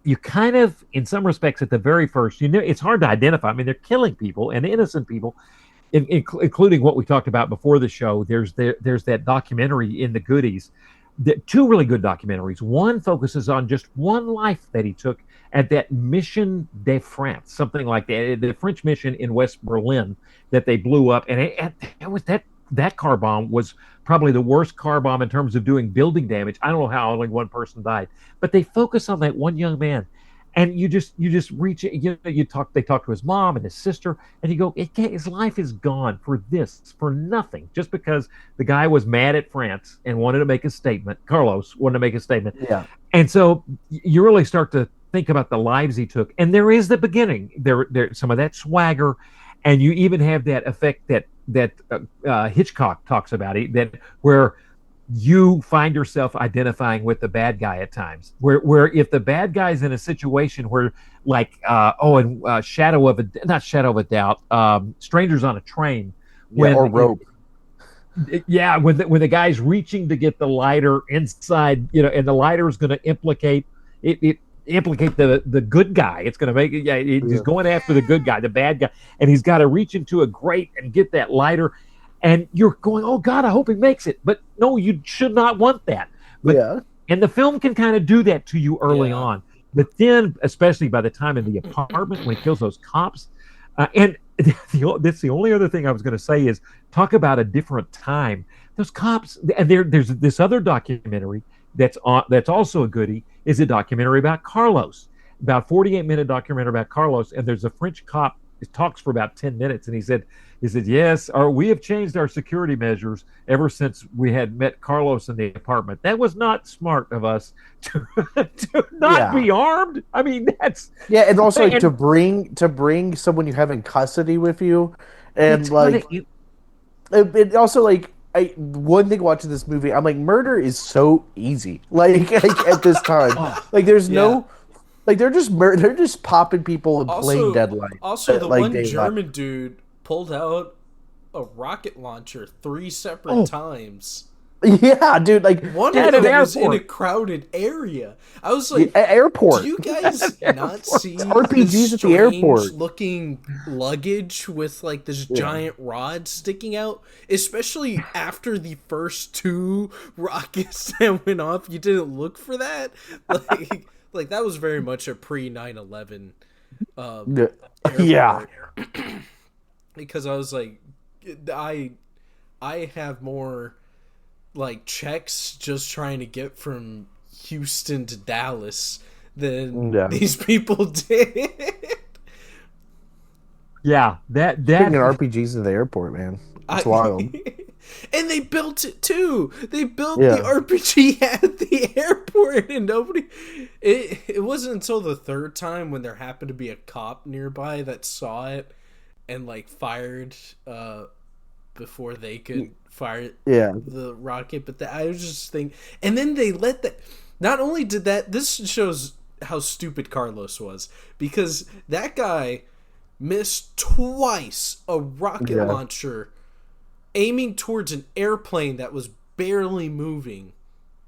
you kind of, in some respects, at the very first, it's hard to identify. I mean, they're killing people and innocent people, including what we talked about before the show. There's that documentary in the goodies, two really good documentaries. One focuses on just one life that he took at that Mission de France, something like that, the French mission in West Berlin that they blew up, and it was that car bomb was probably the worst car bomb in terms of doing building damage. I don't know how only one person died, but they focus on that one young man, and you just reach it. They talk to his mom and his sister, and you go, his life is gone for nothing, just because the guy was mad at France and wanted to make a statement. Carlos wanted to make a statement. Yeah, and so you really start to think about the lives he took, and there is the beginning. There some of that swagger. And you even have that effect that Hitchcock talks about, that where you find yourself identifying with the bad guy at times. Where if the bad guy's in a situation where, like, not Shadow of a Doubt, Strangers on a Train, or Rope. When the guy's reaching to get the lighter inside, and the lighter is going to implicate the good guy. It's going to make it. He's going after the good guy, the bad guy, and he's got to reach into a grate and get that lighter. And you're going, oh God, I hope he makes it. But no, you should not want that. And the film can kind of do that to you early on. But then, especially by the time in the apartment when he kills those cops, and that's the only other thing I was going to say is talk about a different time. Those cops, and there's this other documentary that's also a goodie, is a documentary about Carlos, about 48-minute documentary about Carlos. And there's a French cop that talks for about 10 minutes, and he said, yes, we have changed our security measures ever since we had met Carlos in the apartment. That was not smart of us to not be armed. I mean, that's and also to bring someone you have in custody with you, and it also like. One thing watching this movie, I'm like, murder is so easy. Like at this time, like there's no, like they're just popping people and playing Deadlight. Also, the one German dude pulled out a rocket launcher 3 separate times. Yeah, dude. Like one of them was in a crowded area. I was like, airport. Do you guys not see RPGs at the airport? Looking luggage with like this giant rod sticking out, especially after the first 2 rockets that went off. You didn't look for that. Like that was very much a pre 9/11. Because I was like, I have more like checks just trying to get from Houston to Dallas than these people did. Bringing RPGs to the airport, man. That's wild. And they built it too. They built Yeah. the RPG at the airport, and nobody. It wasn't until the third time when there happened to be a cop nearby that saw it and like fired before they could fire the rocket. But I was just thinking, and then they let that. Not only did that, this shows how stupid Carlos was, because that guy missed twice a rocket launcher aiming towards an airplane that was barely moving.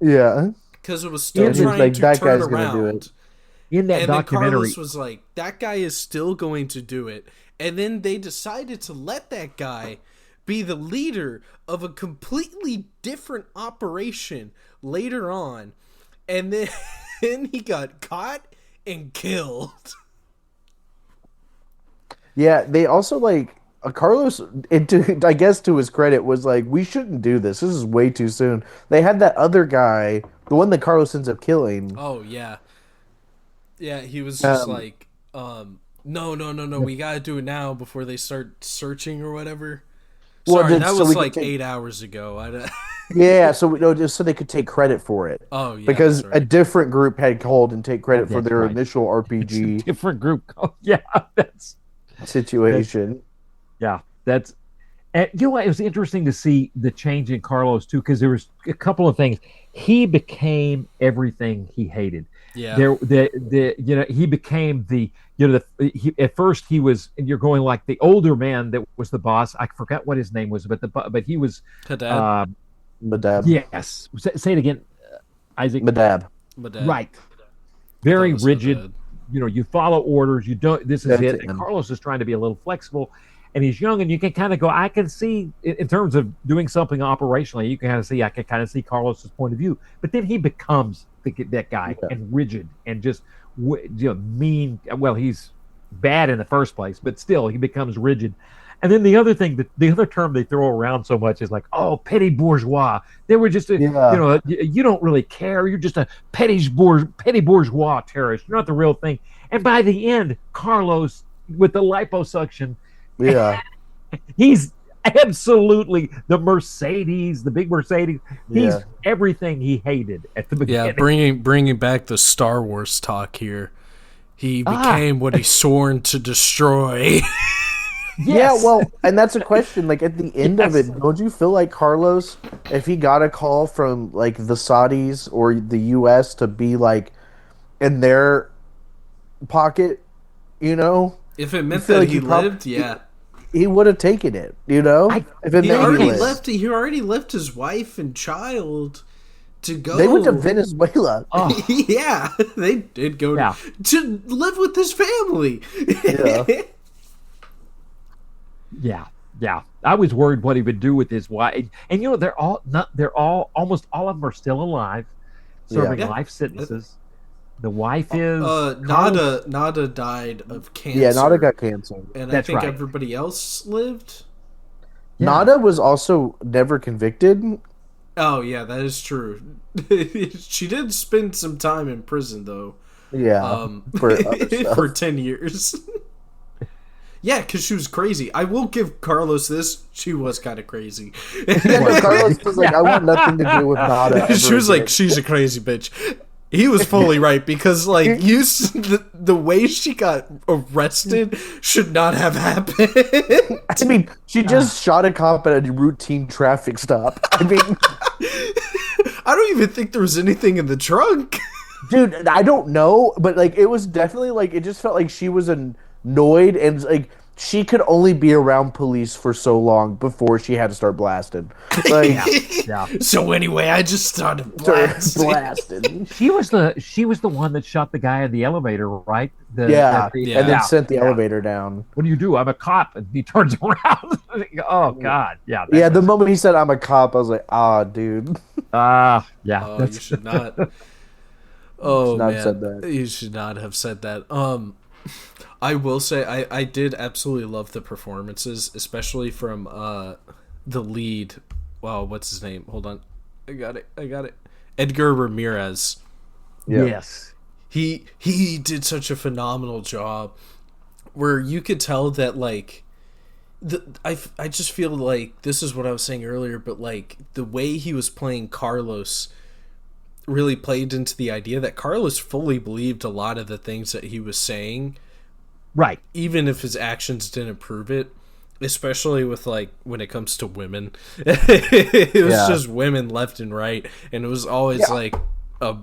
Yeah. Because it was still trying to turn around. In that documentary, then Carlos was like, that guy is still going to do it. And then they decided to let that guy be the leader of a completely different operation later on. And then he got caught and killed. Yeah, they also like Carlos. I guess to his credit, was like, we shouldn't do this. This is way too soon. They had that other guy, the one that Carlos ends up killing. Oh yeah, yeah. He was just like, no. We gotta do it now before they start searching or whatever. Sorry, that was like 8 hours ago. Yeah, so just so they could take credit for it. Oh yeah, because a different group had called and take credit for their initial RPG. It's a different group. Yeah, that's situation. That's and you know what? It was interesting to see the change in Carlos too, because there was a couple of things. He became everything he hated. Yeah. He became at first he was, and you're going like the older man that was the boss. I forgot what his name was, but he was Madab. Yes. Say it again, Isaac. Madab. Right. Very rigid. You follow orders. You don't. This is it. And Carlos is trying to be a little flexible, and he's young, and you can kind of go. I can see in terms of doing something operationally. You can I can kind of see Carlos's point of view. But then he becomes that guy and rigid and just mean. Well, he's bad in the first place, but still he becomes rigid. And then the other thing, the other term they throw around so much is like, oh, petty bourgeois. They were just, you don't really care. You're just a petty bourgeois terrorist. You're not the real thing. And by the end, Carlos, with the liposuction, he's absolutely the big Mercedes. He's everything he hated at the beginning. Yeah, bringing back the Star Wars talk here. He became what he's sworn to destroy. Yes. Yeah, well, and that's a question. Like at the end of it, don't you feel like Carlos, if he got a call from like the Saudis or the U.S. to be like in their pocket, if it meant that he lived, he would have taken it. He already left his wife and child to go. They went to Venezuela. Oh. Yeah, they did go to live with his family. Yeah. Yeah, I was worried what he would do with his wife, and almost all of them are still alive, serving life sentences. The wife is Nada died of cancer. Yeah, Nada got cancer, and I think everybody else lived. Yeah. Nada was also never convicted. Oh yeah, that is true. She did spend some time in prison though. Yeah, for 10 years. Yeah, because she was crazy. I will give Carlos this. She was kind of crazy. Carlos was like, I want nothing to do with Nada. She was like, she's a crazy bitch. He was fully right, because like the way she got arrested should not have happened. I mean, she just shot a cop at a routine traffic stop. I mean, I don't even think there was anything in the trunk. Dude, I don't know, but like it was definitely like it just felt like she was annoyed, and like she could only be around police for so long before she had to start blasting. Like, yeah. So anyway, I just started blasting. She was the one that shot the guy in the elevator, right? And then sent the elevator down. What do? I'm a cop, and he turns around. Oh God, yeah. The moment he said I'm a cop, I was like, dude. Yeah. Oh, you should not. Oh man, you should not have said that. I will say I did absolutely love the performances, especially from the lead. Wow, what's his name? Hold on, I got it. Edgar Ramirez. Yeah. Yes, he did such a phenomenal job, where you could tell that like I just feel like this is what I was saying earlier, but like the way he was playing Carlos really played into the idea that Carlos fully believed a lot of the things that he was saying, Right. even if his actions didn't prove it. Especially with like when it comes to women, it was just women left and right, and it was always like a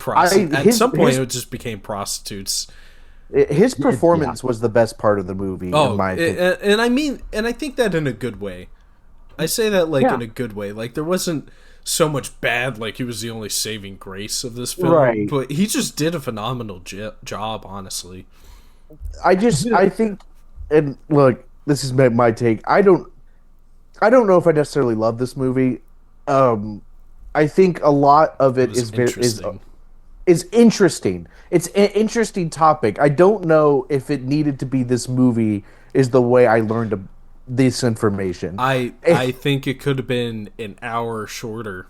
at some point it just became prostitutes. His performance was the best part of the movie, in my opinion. And I think that in a good way. I say that like in a good way. Like there wasn't so much bad, like he was the only saving grace of this film, Right. but he just did a phenomenal job, honestly. I think, and look, this is my take. I don't know if I necessarily love this movie. I think a lot of it is interesting. It's an interesting topic. I don't know if it needed to be this movie. Is the way I learned this information. I think it could have been an hour shorter.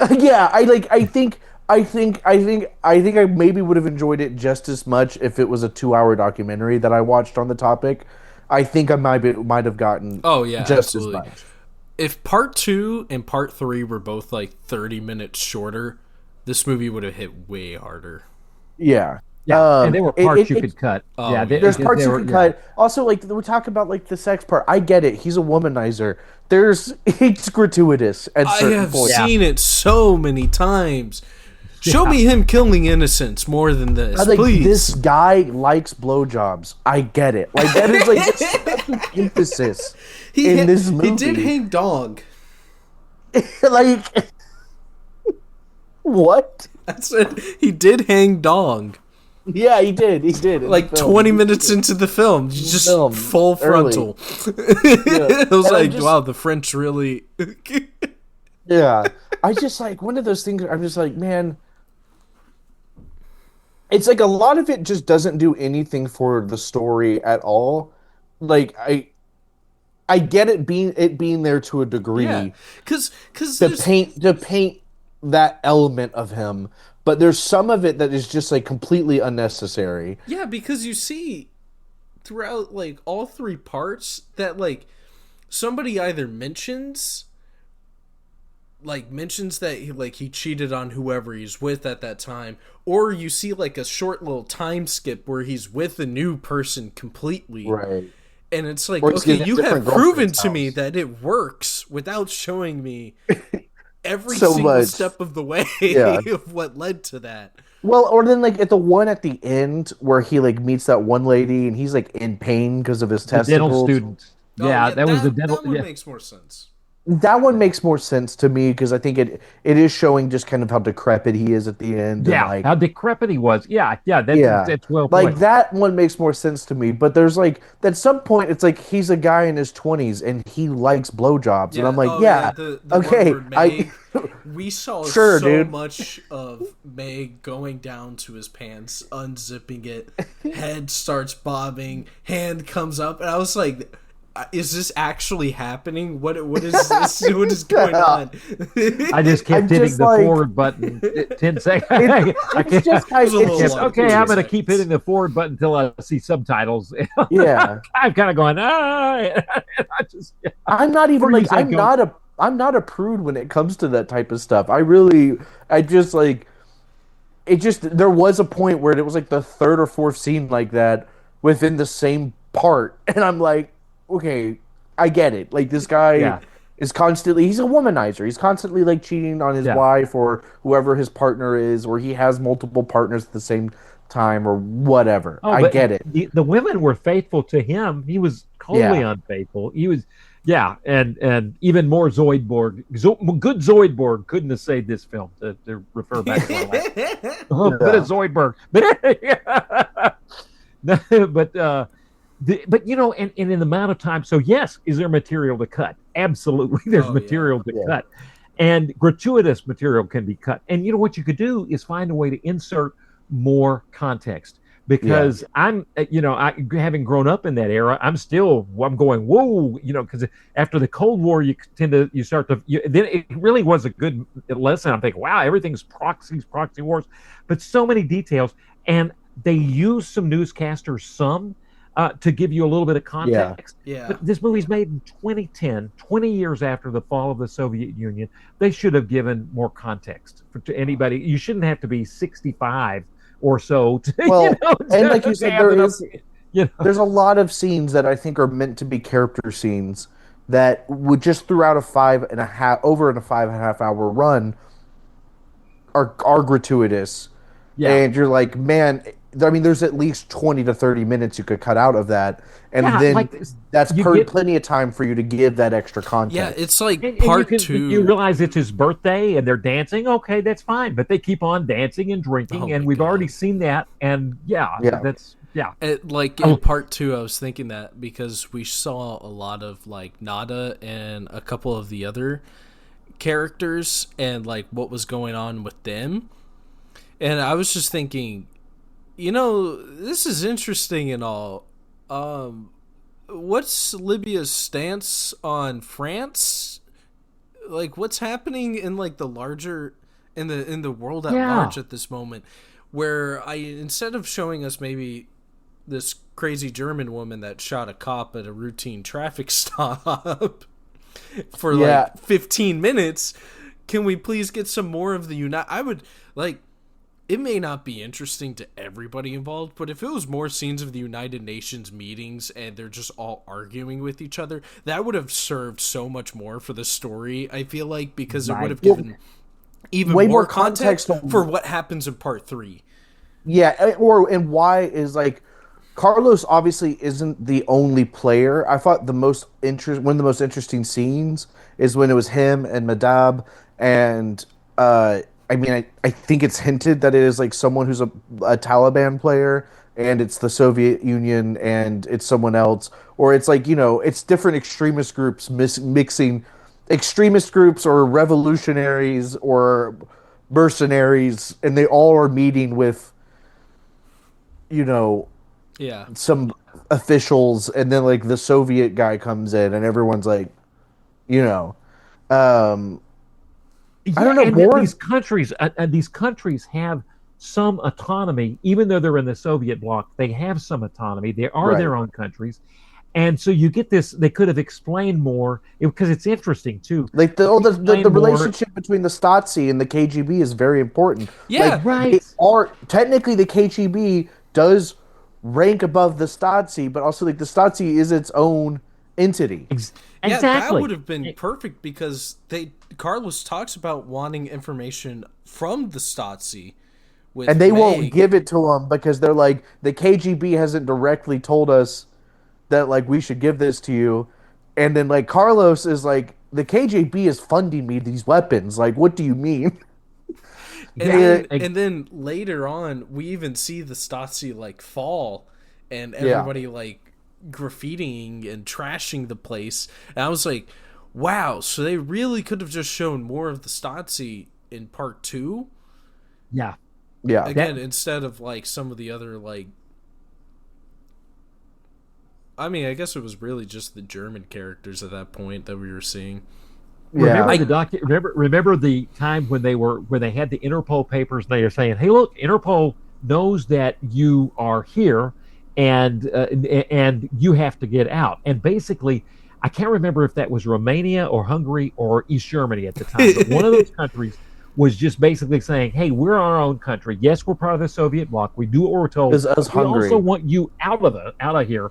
Yeah, I think I maybe would have enjoyed it just as much if it was a 2-hour documentary that I watched on the topic. I think I might have gotten just absolutely. as much. If part 2 and part 3 were both like 30 minutes shorter, this movie would have hit way harder. Yeah. Yeah, and there were parts you could cut. There's parts you could cut. Also, like we talk about, like the sex part. I get it. He's a womanizer. It's gratuitous at certain points. I have seen it so many times. Show me him killing innocents more than this, please. This guy likes blowjobs. I get it. Like that is like such an emphasis in this movie. He did hang dog. Like what? I said he did hang dog. Yeah, he did. He did. Like 20 minutes into the film, just full frontal. I was like, wow, the French really. Yeah, I just like one of those things. I'm just like, man. It's like a lot of it just doesn't do anything for the story at all. Like I get it being there to a degree. Yeah, because to paint that element of him, but there's some of it that is just like completely unnecessary. Yeah, because you see throughout like all 3 parts that like somebody either mentions that he cheated on whoever he's with at that time, or you see like a short little time skip where he's with a new person completely. Right. And it's like, okay, you have proven to me that it works without showing me every single step of the way of what led to that. Well, or then like at the one at the end where he like meets that one lady and he's like in pain because of his testicles. Dental student. That was the dental. That one makes more sense. That one makes more sense to me because I think it is showing just kind of how decrepit he is at the end. Yeah, and like, how decrepit he was. That's well like put. that one makes more sense to me. But there's like at some point it's like he's a guy in his 20s and he likes blowjobs, and I'm like, the okay, we saw dude. much of Meg going down to his pants, unzipping it, head starts bobbing, hand comes up, and I was like, is this actually happening? What is this? What is going on? I just kept hitting the forward button 10 seconds. I'm going to keep hitting the forward button until I see subtitles. Yeah. I'm kind of going, I'm not even like, I'm not a prude when it comes to that type of stuff. There was a point where it was like the 3rd or 4th scene like that within the same part. And I'm like, okay, I get it. Like this guy is constantly, he's a womanizer. He's constantly like cheating on his wife or whoever his partner is, or he has multiple partners at the same time or whatever. I get it. The women were faithful to him. He was totally unfaithful. He was, and even more Zoidberg. Good Zoidberg couldn't have saved this film, to refer back to our last. Bit of Zoidberg. But you know, and in the amount of time, so yes, is there material to cut? Absolutely, there's material to cut, and gratuitous material can be cut. And you know what you could do is find a way to insert more context. Because I'm, having grown up in that era, I'm going, whoa, because after the Cold War, then it really was a good lesson. I'm thinking, wow, everything's proxy wars, but so many details, and they use some newscasters, to give you a little bit of Yeah. context. Yeah. But this movie's made in 2010, 20 years after the fall of the Soviet Union. They should have given more context to anybody. You shouldn't have to be 65 or so to, Well, and like you to said, have enough, you know. there's a lot of scenes that I think are meant to be character scenes that would just throughout a 5.5 over in a 5.5 hour run are gratuitous, Yeah. and you're like, man, I mean, there's at least 20 to 30 minutes you could cut out of that, and Yeah, then like this, that's you get plenty of time for you to give that extra Yeah, context. it's like and you part can you two. realize it's his birthday and they're dancing. Okay, that's fine, but they keep on dancing and Oh drinking, my and we've already God. seen that. And yeah, Yeah. that's yeah. Like in Oh, part two, I was thinking that because we saw a lot of like Nada and a couple of the other characters and like what was going on with them. And I was just thinking, this is interesting and all. What's Libya's stance on France? Like, what's happening in like the larger in the world at yeah, large at this moment? Where instead of showing us maybe this crazy German woman that shot a cop at a routine traffic stop for Yeah, like 15 minutes, can we please get some more of the I would like it may not be interesting to everybody involved, but if it was more scenes of the United Nations meetings and they're just all arguing with each other, that would have served so much more for the story, I feel like, because it would right. have given even way more more context context of, for what happens in part three. yeah, and why is like Carlos obviously isn't the only player. I thought one of the most interesting scenes is when it was him and Madab, and I mean, I think it's hinted that it is like someone who's a Taliban player, and it's the Soviet Union, and it's someone else, or it's like, it's different extremist groups mixing extremist groups or revolutionaries or mercenaries, and they all are meeting with, you know, Yeah. some officials, and then like the Soviet guy comes in, and everyone's like, you know, um, I Yeah, don't know, and then more, these countries have some autonomy, even though they're in the Soviet bloc. They have some autonomy. They are right? their own countries, and so you get this. They could have explained more because it's interesting too. Like If you the explain more, relationship between the Stasi and the KGB is very important. Like Yeah. they right? are technically, the KGB does rank above the Stasi, but also like the Stasi is its own entity, Ex- Yeah, that exactly. would have been perfect because Carlos talks about wanting information from the Stasi and with they won't Meg. give it to them because they're like, the KGB hasn't directly told us that like we should give this to you, and then like Carlos is like, the KGB is funding me these weapons. Like, what do you mean? And Yeah, Yeah, then later on, we even see the Stasi like fall, and yeah, everybody like graffitiing and trashing the place. And I was like, wow! So they really could have just shown more of the Stasi in part two yeah. yeah. That again, instead of like some of the other like. I mean, I guess it was really just the German characters at that point that we were seeing. remember Yeah. remember the time when they had the Interpol papers and they were saying, "Hey, look, Interpol knows that you are here, and you have to get out." And basically, I can't remember if that was Romania or Hungary or East Germany at the time, but one of those countries was just basically saying, "Hey, we're our own country. Yes, we're part of the Soviet bloc. We do what we're told, Is us but we also Hungary. want you out of here."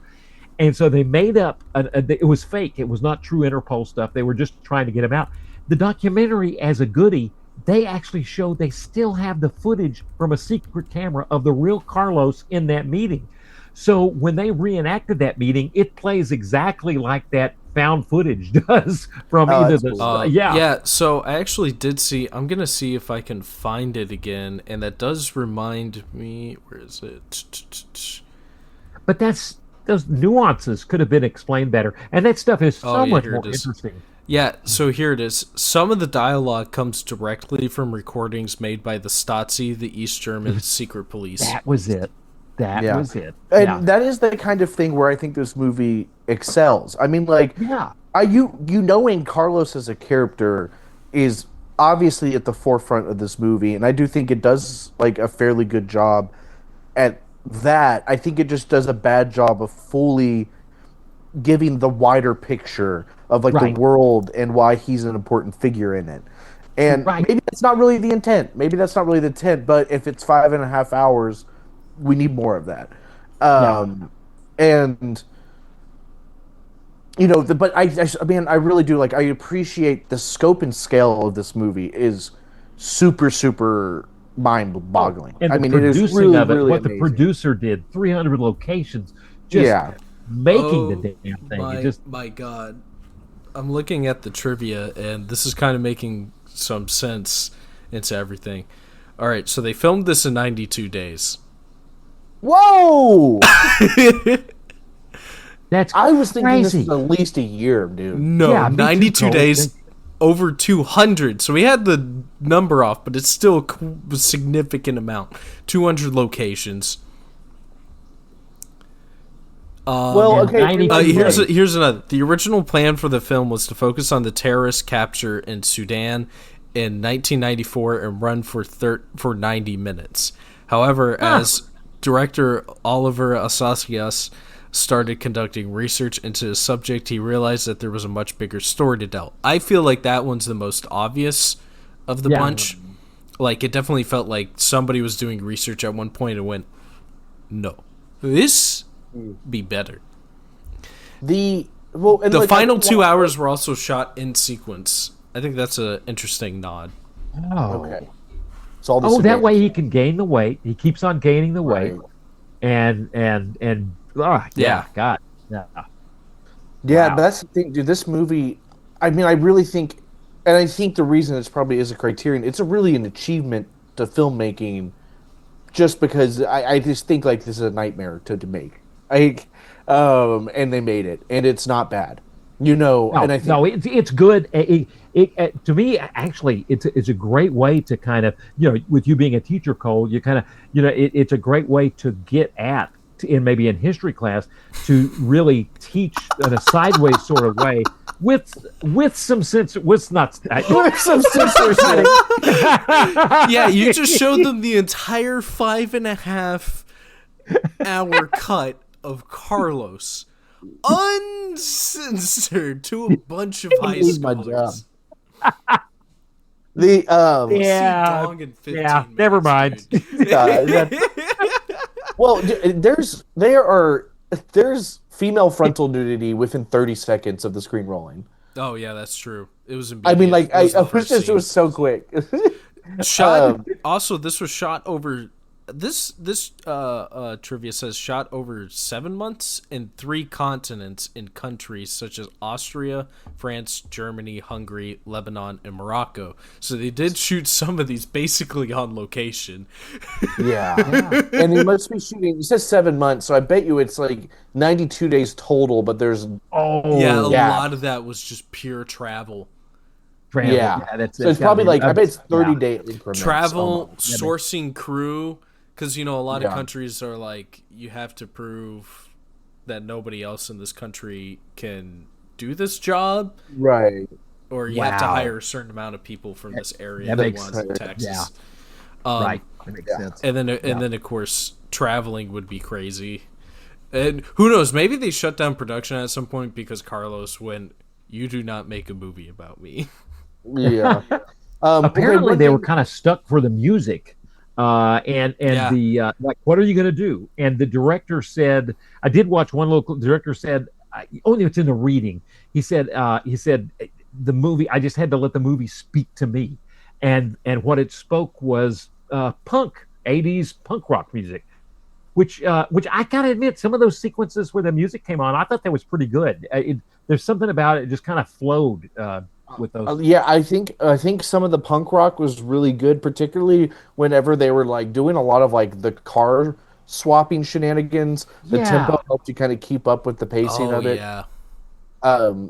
And so they made up. It was fake. It was not true Interpol stuff. They were just trying to get him out. The documentary, as a goodie, they actually showed they still have the footage from a secret camera of the real Carlos in that meeting. So when they reenacted that meeting, it plays exactly like that found footage does from Oh, either that's the cool. yeah. Yeah, so I actually did see. I'm gonna see if I can find it again, and that does remind me. Where is it? But those nuances could have been explained better, and that stuff is Oh so yeah, much here more it is. interesting. Yeah, so here it is. Some of the dialogue comes directly from recordings made by the Stasi, the East German secret police. That was it. That Yeah. was it. And Yeah. that is the kind of thing where I think this movie excels. I mean, like, Yeah. knowing Carlos as a character is obviously at the forefront of this movie, and I do think it does like a fairly good job at that, I think it just does a bad job of fully giving the wider picture of like the Right. world and why he's an important figure in it. And Right. maybe that's not really the intent. Maybe that's not really the intent. But if it's 5.5 hours, we need more of that. Yeah. And but I mean, I really do like. I appreciate the scope and scale of this movie is super, super Oh, mind-boggling. and I the mean, it is producing really, of it, really what the amazing. producer did, 300 locations, just Yeah. making the Oh damn thing. It just, my god. I'm looking at the trivia, and this is kind of making some sense into everything. All right, so they filmed this in 92 days. Whoa! that's I was thinking this was crazy. at least a year, dude. No, Yeah, me too, 92 Cole. days, over 200. So we had the number off, but it's still a significant amount. 200 locations. Well, And okay. 92 Here's days. here's another. The original plan for the film was to focus on the terrorist capture in Sudan in 1994 and run for 90 minutes. However, as director Oliver Asasias started conducting research into the subject, he realized that there was a much bigger story to tell. I feel like that one's the most obvious of the Yeah. bunch. Like, it definitely felt like somebody was doing research at one point and went, no, this be better. And The like, final 2 hours were also shot in sequence. I think that's an interesting nod. Oh. Okay. It's all the Oh, that sedans. way he can gain the weight. He keeps on gaining the weight. Right. Yeah, Yeah. God. Yeah. Yeah, Wow. but that's the thing, dude. This movie, I mean, I really think, and I think the reason it's probably is a criterion. It's a really an achievement to filmmaking, just because I just think like this is a nightmare to make. And they made it, and it's not bad, No, And I think no, it's good. To me, actually, it's a great way to kind of, with you being a teacher, Cole, you kind of, it's a great way to get at in maybe in history class to really teach in a sideways sort of way with some sense with not some censorship. Yeah, you just showed them the entire 5.5 hour cut of Carlos, uncensored, to a bunch of high Lose my job. schoolers. The Yeah, Dong in 15 yeah, minutes, never mind. dude. well, there's female frontal nudity within 30 seconds of the screen rolling. Oh yeah, that's true. It was I mean, immediate. like It was the I was first just it scene. was so quick. Shot. Also, this was shot over. This trivia says shot over 7 months in 3 continents in countries such as Austria, France, Germany, Hungary, Lebanon, and Morocco. So they did shoot some of these basically on location. Yeah. And he must be shooting. It says 7 months, so I bet you it's like 92 days total. But there's Oh, Yeah, a yeah. lot of that was just pure travel. travel. yeah. That's So it's gotta probably be- like I bet it's 30 yeah. day increments. Travel, almost. sourcing crew, because a lot Yeah. of countries are like, you have to prove that nobody else in this country can do this job, Right. or you have to Wow. hire a certain amount of people from this area that that makes ones in sense. Texas. Yeah. Right. That makes sense. And then of course traveling would be crazy. And who knows, maybe they shut down production at some point because Carlos went, "You do not make a movie about me." Yeah. Apparently, one they were thing- kind of stuck for the music, and Yeah. the like, what are you going to do? And the director said, I did watch one local director said, only it's in the reading. He said the movie. I just had to let the movie speak to me, and what it spoke was punk 80s punk rock music. Which I gotta admit, some of those sequences where the music came on, I thought that was pretty good. There's something about it just kind of flowed with those. Yeah, I think some of the punk rock was really good, particularly whenever they were like doing a lot of like the car swapping shenanigans. The Yeah. tempo helped you kind of keep up with the pacing Oh of it. yeah.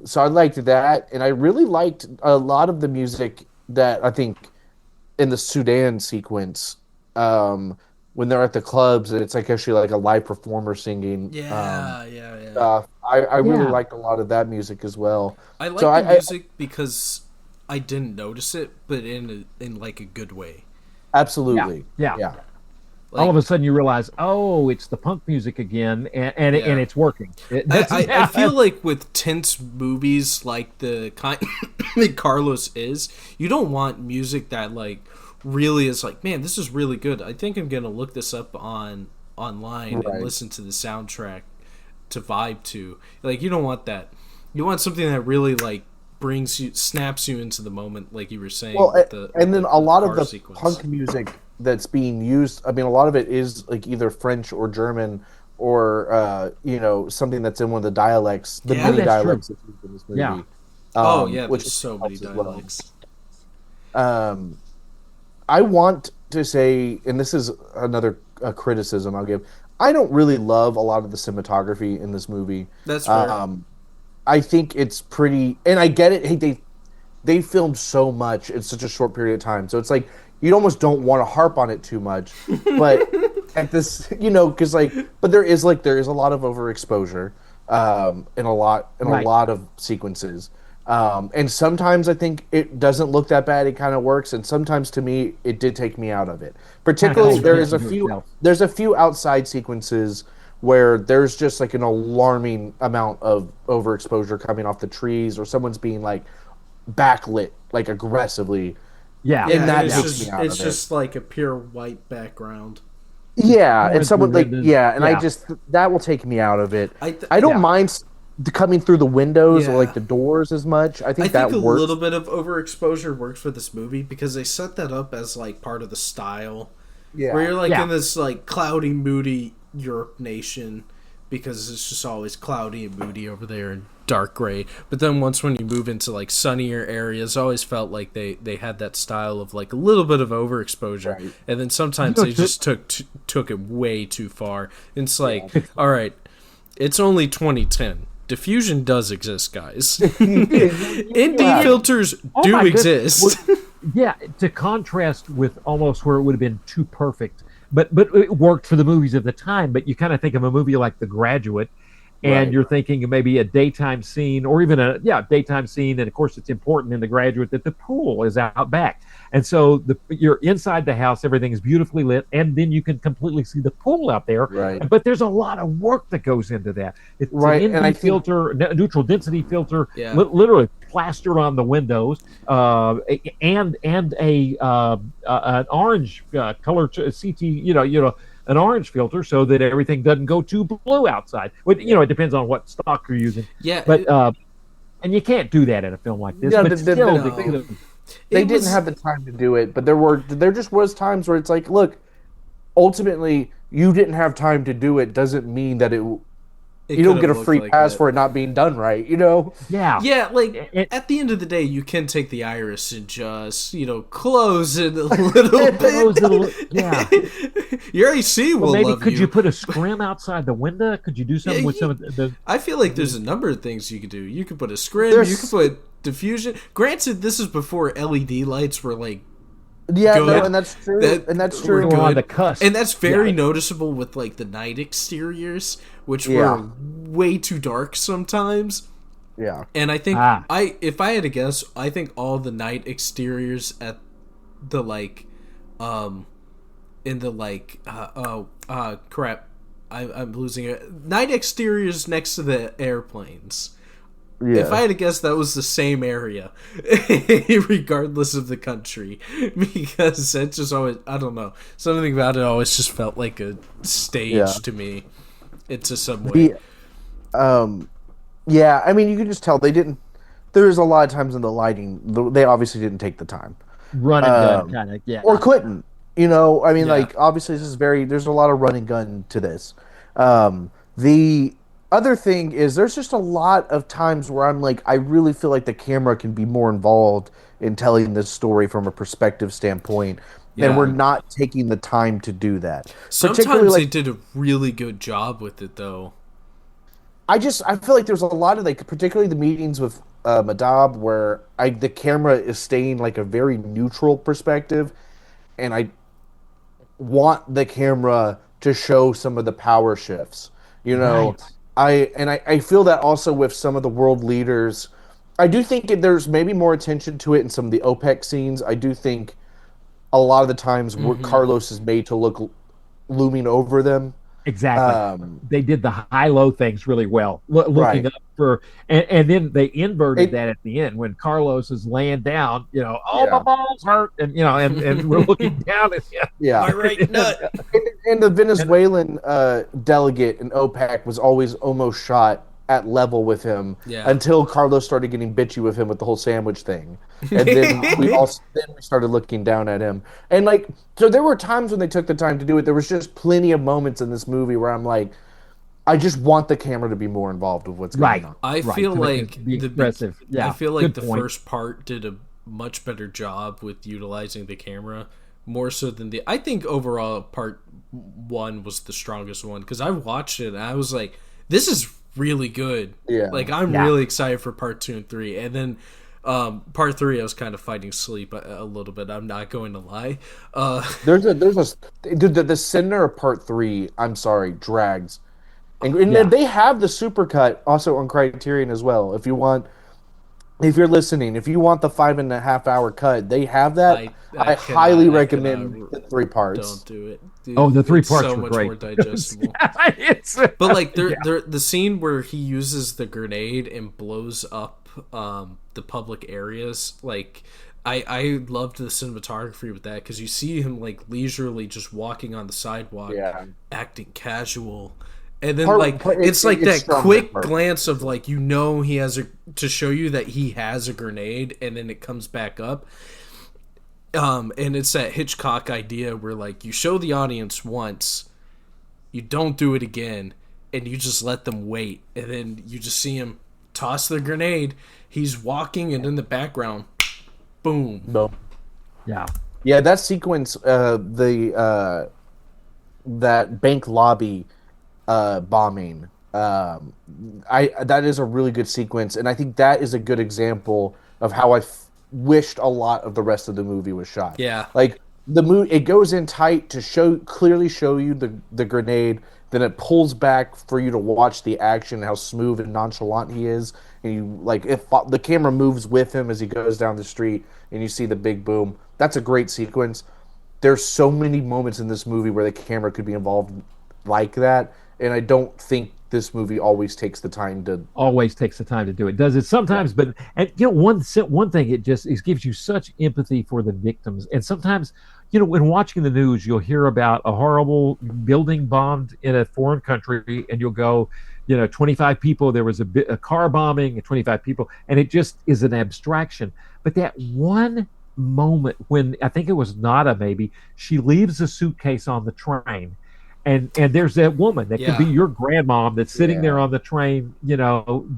So I liked that, and I really liked a lot of the music that I think in the Sudan sequence, when they're at the clubs and it's like actually like a live performer singing. Yeah. I really Yeah. liked a lot of that music as well. I like So the music because I didn't notice it, but in like a good way. Absolutely, Yeah. yeah. all Like, of a sudden you realize, oh, it's the punk music again, and yeah. it's working. I feel like with tense movies like the kind that Carlos is, you don't want music that like really is like, man, this is really good. I think I'm gonna look this up online and Right. listen to the soundtrack to vibe to. Like, you don't want that. You want something that really like snaps you into the moment, like you were saying Well, with the and then a the lot of car the sequence. punk music that's being used, I mean, a lot of it is like either French or German or something that's in one of the dialects, the Oh, Yeah. many that's true. dialects that's used in this Yeah. movie, Oh yeah, which there's so many helps as well. dialects. Um, I want to say, and this is another criticism I'll give. I don't really love a lot of the cinematography in this movie. That's fair. Um, I think it's pretty, and I get it. Hey, they filmed so much in such a short period of time, so it's like you almost don't want to harp on it too much. But at this, because but there is a lot of overexposure, in a Right. lot of sequences. And sometimes I think it doesn't look that bad. It kind of works, and sometimes to me, it did take me out of it. Kind of Particularly, holds there is a attention to few itself. there's a few outside sequences where there's just like an alarming amount of overexposure coming off the trees, or someone's being like backlit like aggressively, Yeah. Yeah, and and that takes me out it's of it. just like a pure white background. Yeah, and Pointed someone like renders. yeah, and I Yeah. just that will take me out of it. I don't Yeah. mind coming through the windows or like Yeah. the doors as much. I I think think that a little works. bit of overexposure works for this movie because they set that up as like part of the style. Where Yeah. you're like Yeah. in this like cloudy, moody Europe nation because it's just always cloudy and moody over there and dark gray. But then once when you move into like sunnier areas, I always felt like they had that style of like a little bit of overexposure, Right. and then You sometimes know, they just took it way too far. It's like, Yeah. all right, it's only 2010. Diffusion does exist, guys. You ND have it. filters oh do my goodness. exist. Yeah, to contrast with almost where it would have been too perfect, but it worked for the movies of the time. But you kind of think of a movie like The Graduate, and Right. you're thinking of maybe a daytime scene, or even a daytime scene, and of course it's important in The Graduate that the pool is out back, and so you're inside the house, everything is beautifully lit, and then you can completely see the pool out there. Right. But there's a lot of work that goes into that. It's an Right. And I ND think filter, neutral density filter, Yeah. literally plastered on the windows, and an orange color CT, an orange filter, so that everything doesn't go too blue outside. But it depends on what stock you're using. Yeah, But and you can't do that in a film like this. Yeah, But still, no. they It didn't was have the time to do it, but there just was times where it's like, look, ultimately you didn't have time to do it doesn't mean that it you could don't get have a looked free like pass that. for it not being done right, you know? yeah, Yeah, like it, at the end of the day, you can take the iris and just close it a little those little, bit. yeah. Your AC will Well, maybe love could you. you put a scrim outside the window? Could you do something with some of the I feel like there's a number of things you could do. You could put a scrim. There's- You could put diffusion. Granted, this is before LED lights were like Yeah, good. no, and that's true. And that's we're true. We're on good. the cusp. And that's very Yeah. noticeable with like the night exteriors, which Yeah. were way too dark sometimes. Yeah. And I think Ah. if I had to guess, I think all the night exteriors at the in the crap, I'm losing it. Night exteriors next to the airplanes. Yeah. If I had to guess, that was the same area, regardless of the country, because it just always, I don't know, something about it always just felt like a stage Yeah. to me. It's a subway. Yeah, I mean, you can just tell they didn't. There's a lot of times in the lighting, they obviously didn't take the time, run and gun Um, kind of, yeah. or couldn't. I mean, Yeah. like obviously this is there's a lot of run and gun to this. The other thing is there's just a lot of times where I'm like, I really feel like the camera can be more involved in telling this story from a perspective standpoint, Yeah. and we're not taking the time to do that. Sometimes Particularly, they like, did a really good job with it, though. I feel like there's a lot of like, particularly the meetings with Madab, where the camera is staying like a very neutral perspective, and I want the camera to show some of the power shifts. Right. I feel that also with some of the world leaders. I do think there's maybe more attention to it in some of the OPEC scenes. I do think a lot of the times where Carlos is made to look looming over them. Exactly. They did the high-low things really well, looking Right. up for, and then they inverted It, that at the end when Carlos is laying down. Oh, my yeah. balls hurt, and and we're looking down at him. Yeah. My right nut. And the Venezuelan delegate in OPEC was always almost shot at level with him Yeah. until Carlos started getting bitchy with him with the whole sandwich thing, and then we started looking down at him. And like, so there were times when they took the time to do it. There was just plenty of moments in this movie where I'm like, I just want the camera to be more involved with what's going Right. on. I feel like be expressive. Yeah. I feel like Good the point. first part did a much better job with utilizing the camera more so than the. I think overall part 1 was the strongest one because I watched it and I was like, this is really good. Yeah. Like I'm Yeah. really excited for part 2 and 3, and then part 3 I was kind of fighting sleep a little bit. I'm not going to lie. There's a dude, the center of part 3. I'm sorry, drags, and Yeah. they have the supercut also on Criterion as well. If you're listening, if you want the 5.5 hour cut, they have that. I highly recommend the 3 parts. Don't do it. Dude, Oh, the 3 it's parts so were much great. more digestible. But But like the scene where he uses the grenade and blows up the public areas, like I loved the cinematography with that because you see him like leisurely just walking on the sidewalk, Yeah. acting casual, and then It's like that stronger quick part. glance of like he has to show you that he has a grenade, and then it comes back up. And it's that Hitchcock idea where like you show the audience once, you don't do it again, and you just let them wait, and then you just see him toss the grenade. He's walking, and in the background, boom. No. yeah. Yeah, that sequence, that bank lobby bombing, that is a really good sequence, and I think that is a good example of how I wished a lot of the rest of the movie was shot. Yeah. Like the movie, it goes in tight to clearly show you the grenade, then it pulls back for you to watch the action, how smooth and nonchalant he is, and you like if the camera moves with him as he goes down the street, and you see the big boom. That's a great sequence. There's so many moments in this movie where the camera could be involved like that, and I don't think this movie always takes the time to. Always takes the time to do it. Does it sometimes? But and one thing, it gives you such empathy for the victims. And sometimes, when watching the news, you'll hear about a horrible building bombed in a foreign country, and you'll go, 25 people. There was a car bombing, and 25 people, and it just is an abstraction. But that one moment when I think it was Nada, maybe she leaves a suitcase on the train. And there's that woman that could be your grandmom that's sitting there on the train,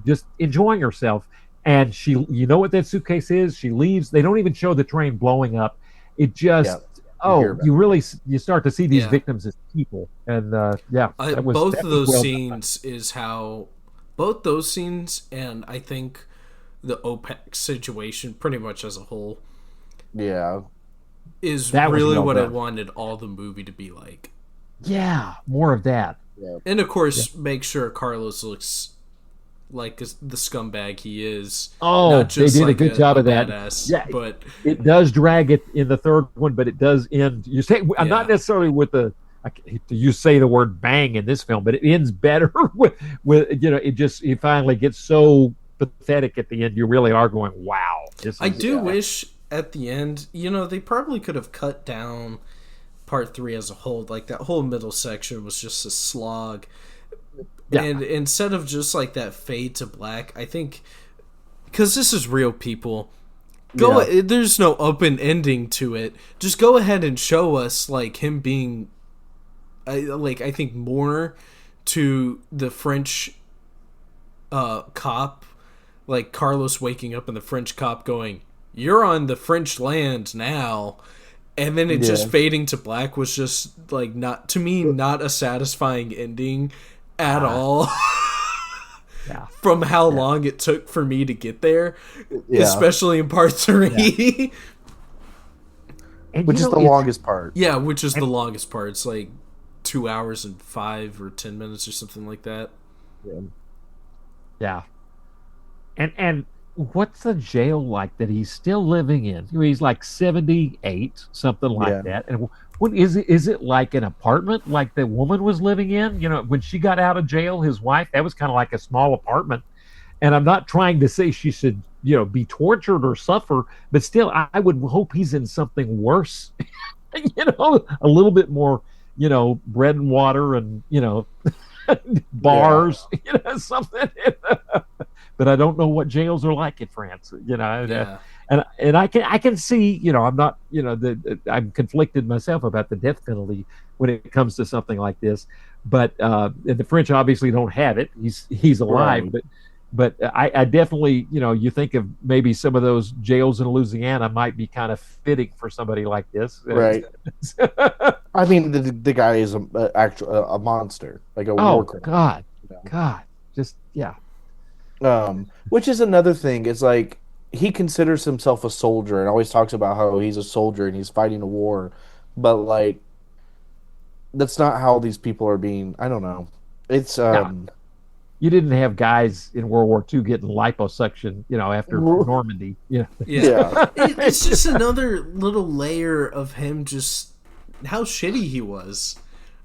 just enjoying herself. And she, what that suitcase is? She leaves. They don't even show the train blowing up. It just, you start to see these victims as people. And both of those scenes is how, both those scenes, and I think the OPEC situation, pretty much as a whole, is really what I wanted all the movie to be like. Yeah, more of that. And of course, make sure Carlos looks like the scumbag he is. Oh, not just they did like a good job of that. Badass, but it does drag it in the third one, but it does end. You say I'm not necessarily with you say the word bang in this film, but it ends better with it finally gets so pathetic at the end. You really are going, wow. I do wish at the end, they probably could have cut down part 3 as a whole. Like that whole middle section was just a slog, and instead of just like that fade to black, I think because this is real people, there's no open ending to it. Just go ahead and show us like him being I think more to the French cop, like Carlos waking up and the French cop going, "You're on the French land now." And then it just fading to black was just like not a satisfying ending at all. From how long it took for me to get there, especially in part 3. Which is the longest part. Yeah, which is the longest part. It's like 2 hours and 5 or 10 minutes or something like that. Yeah. And what's the jail like that he's still living in? He's like 78, something like that. And What is it like an apartment like the woman was living in? You know, when she got out of jail, his wife, that was kind of like a small apartment. And I'm not trying to say she should, be tortured or suffer, but still, I would hope he's in something worse. A little bit more, bread and water and bars, something. But I don't know what jails are like in France. Yeah. And I can see, I'm not, I'm conflicted myself about the death penalty when it comes to something like this. But and the French obviously don't have it. He's alive, Right. but I definitely, you think of maybe some of those jails in Louisiana might be kind of fitting for somebody like this. Right. I mean, the guy is a monster, like a war criminal. God, you know? God, just yeah. Which is another thing. It's like he considers himself a soldier and always talks about how he's a soldier and he's fighting a war, but like that's not how these people are being. I don't know. It's You didn't have guys in World War II getting liposuction, after Normandy. Yeah. It's just another little layer of him just how shitty he was.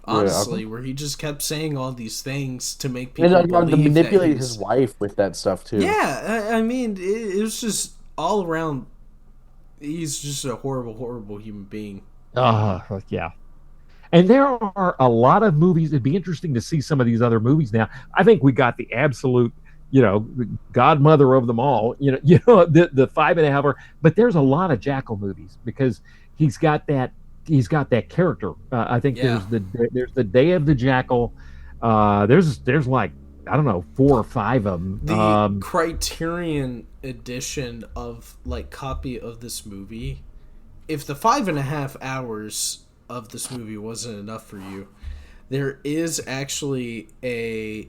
Honestly, where he just kept saying all these things to make people believe to manipulate that his wife with that stuff too. Yeah, I mean, it was just all around. He's just a horrible, horrible human being. Yeah. And there are a lot of movies. It'd be interesting to see some of these other movies now. I think we got the absolute, godmother of them all. The 5.5 hour. But there's a lot of Jackal movies because he's got that character. I think there's the Day of the Jackal. There's like I don't know 4 or 5 of them. The Criterion edition of copy of this movie. If the 5.5 hours of this movie wasn't enough for you, there is actually a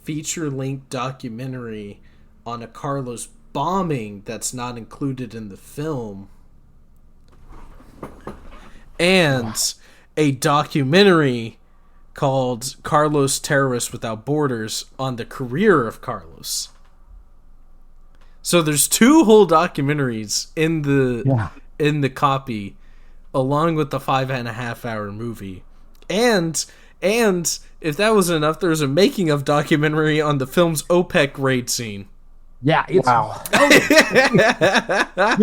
feature-length documentary on a Carlos bombing that's not included in the film, and a documentary called Carlos Terrorists Without Borders on the career of Carlos. So there's 2 whole documentaries in the copy, along with the 5.5 hour movie, and if that wasn't enough, there's a making of documentary on the film's OPEC raid scene. Yeah, it's wow.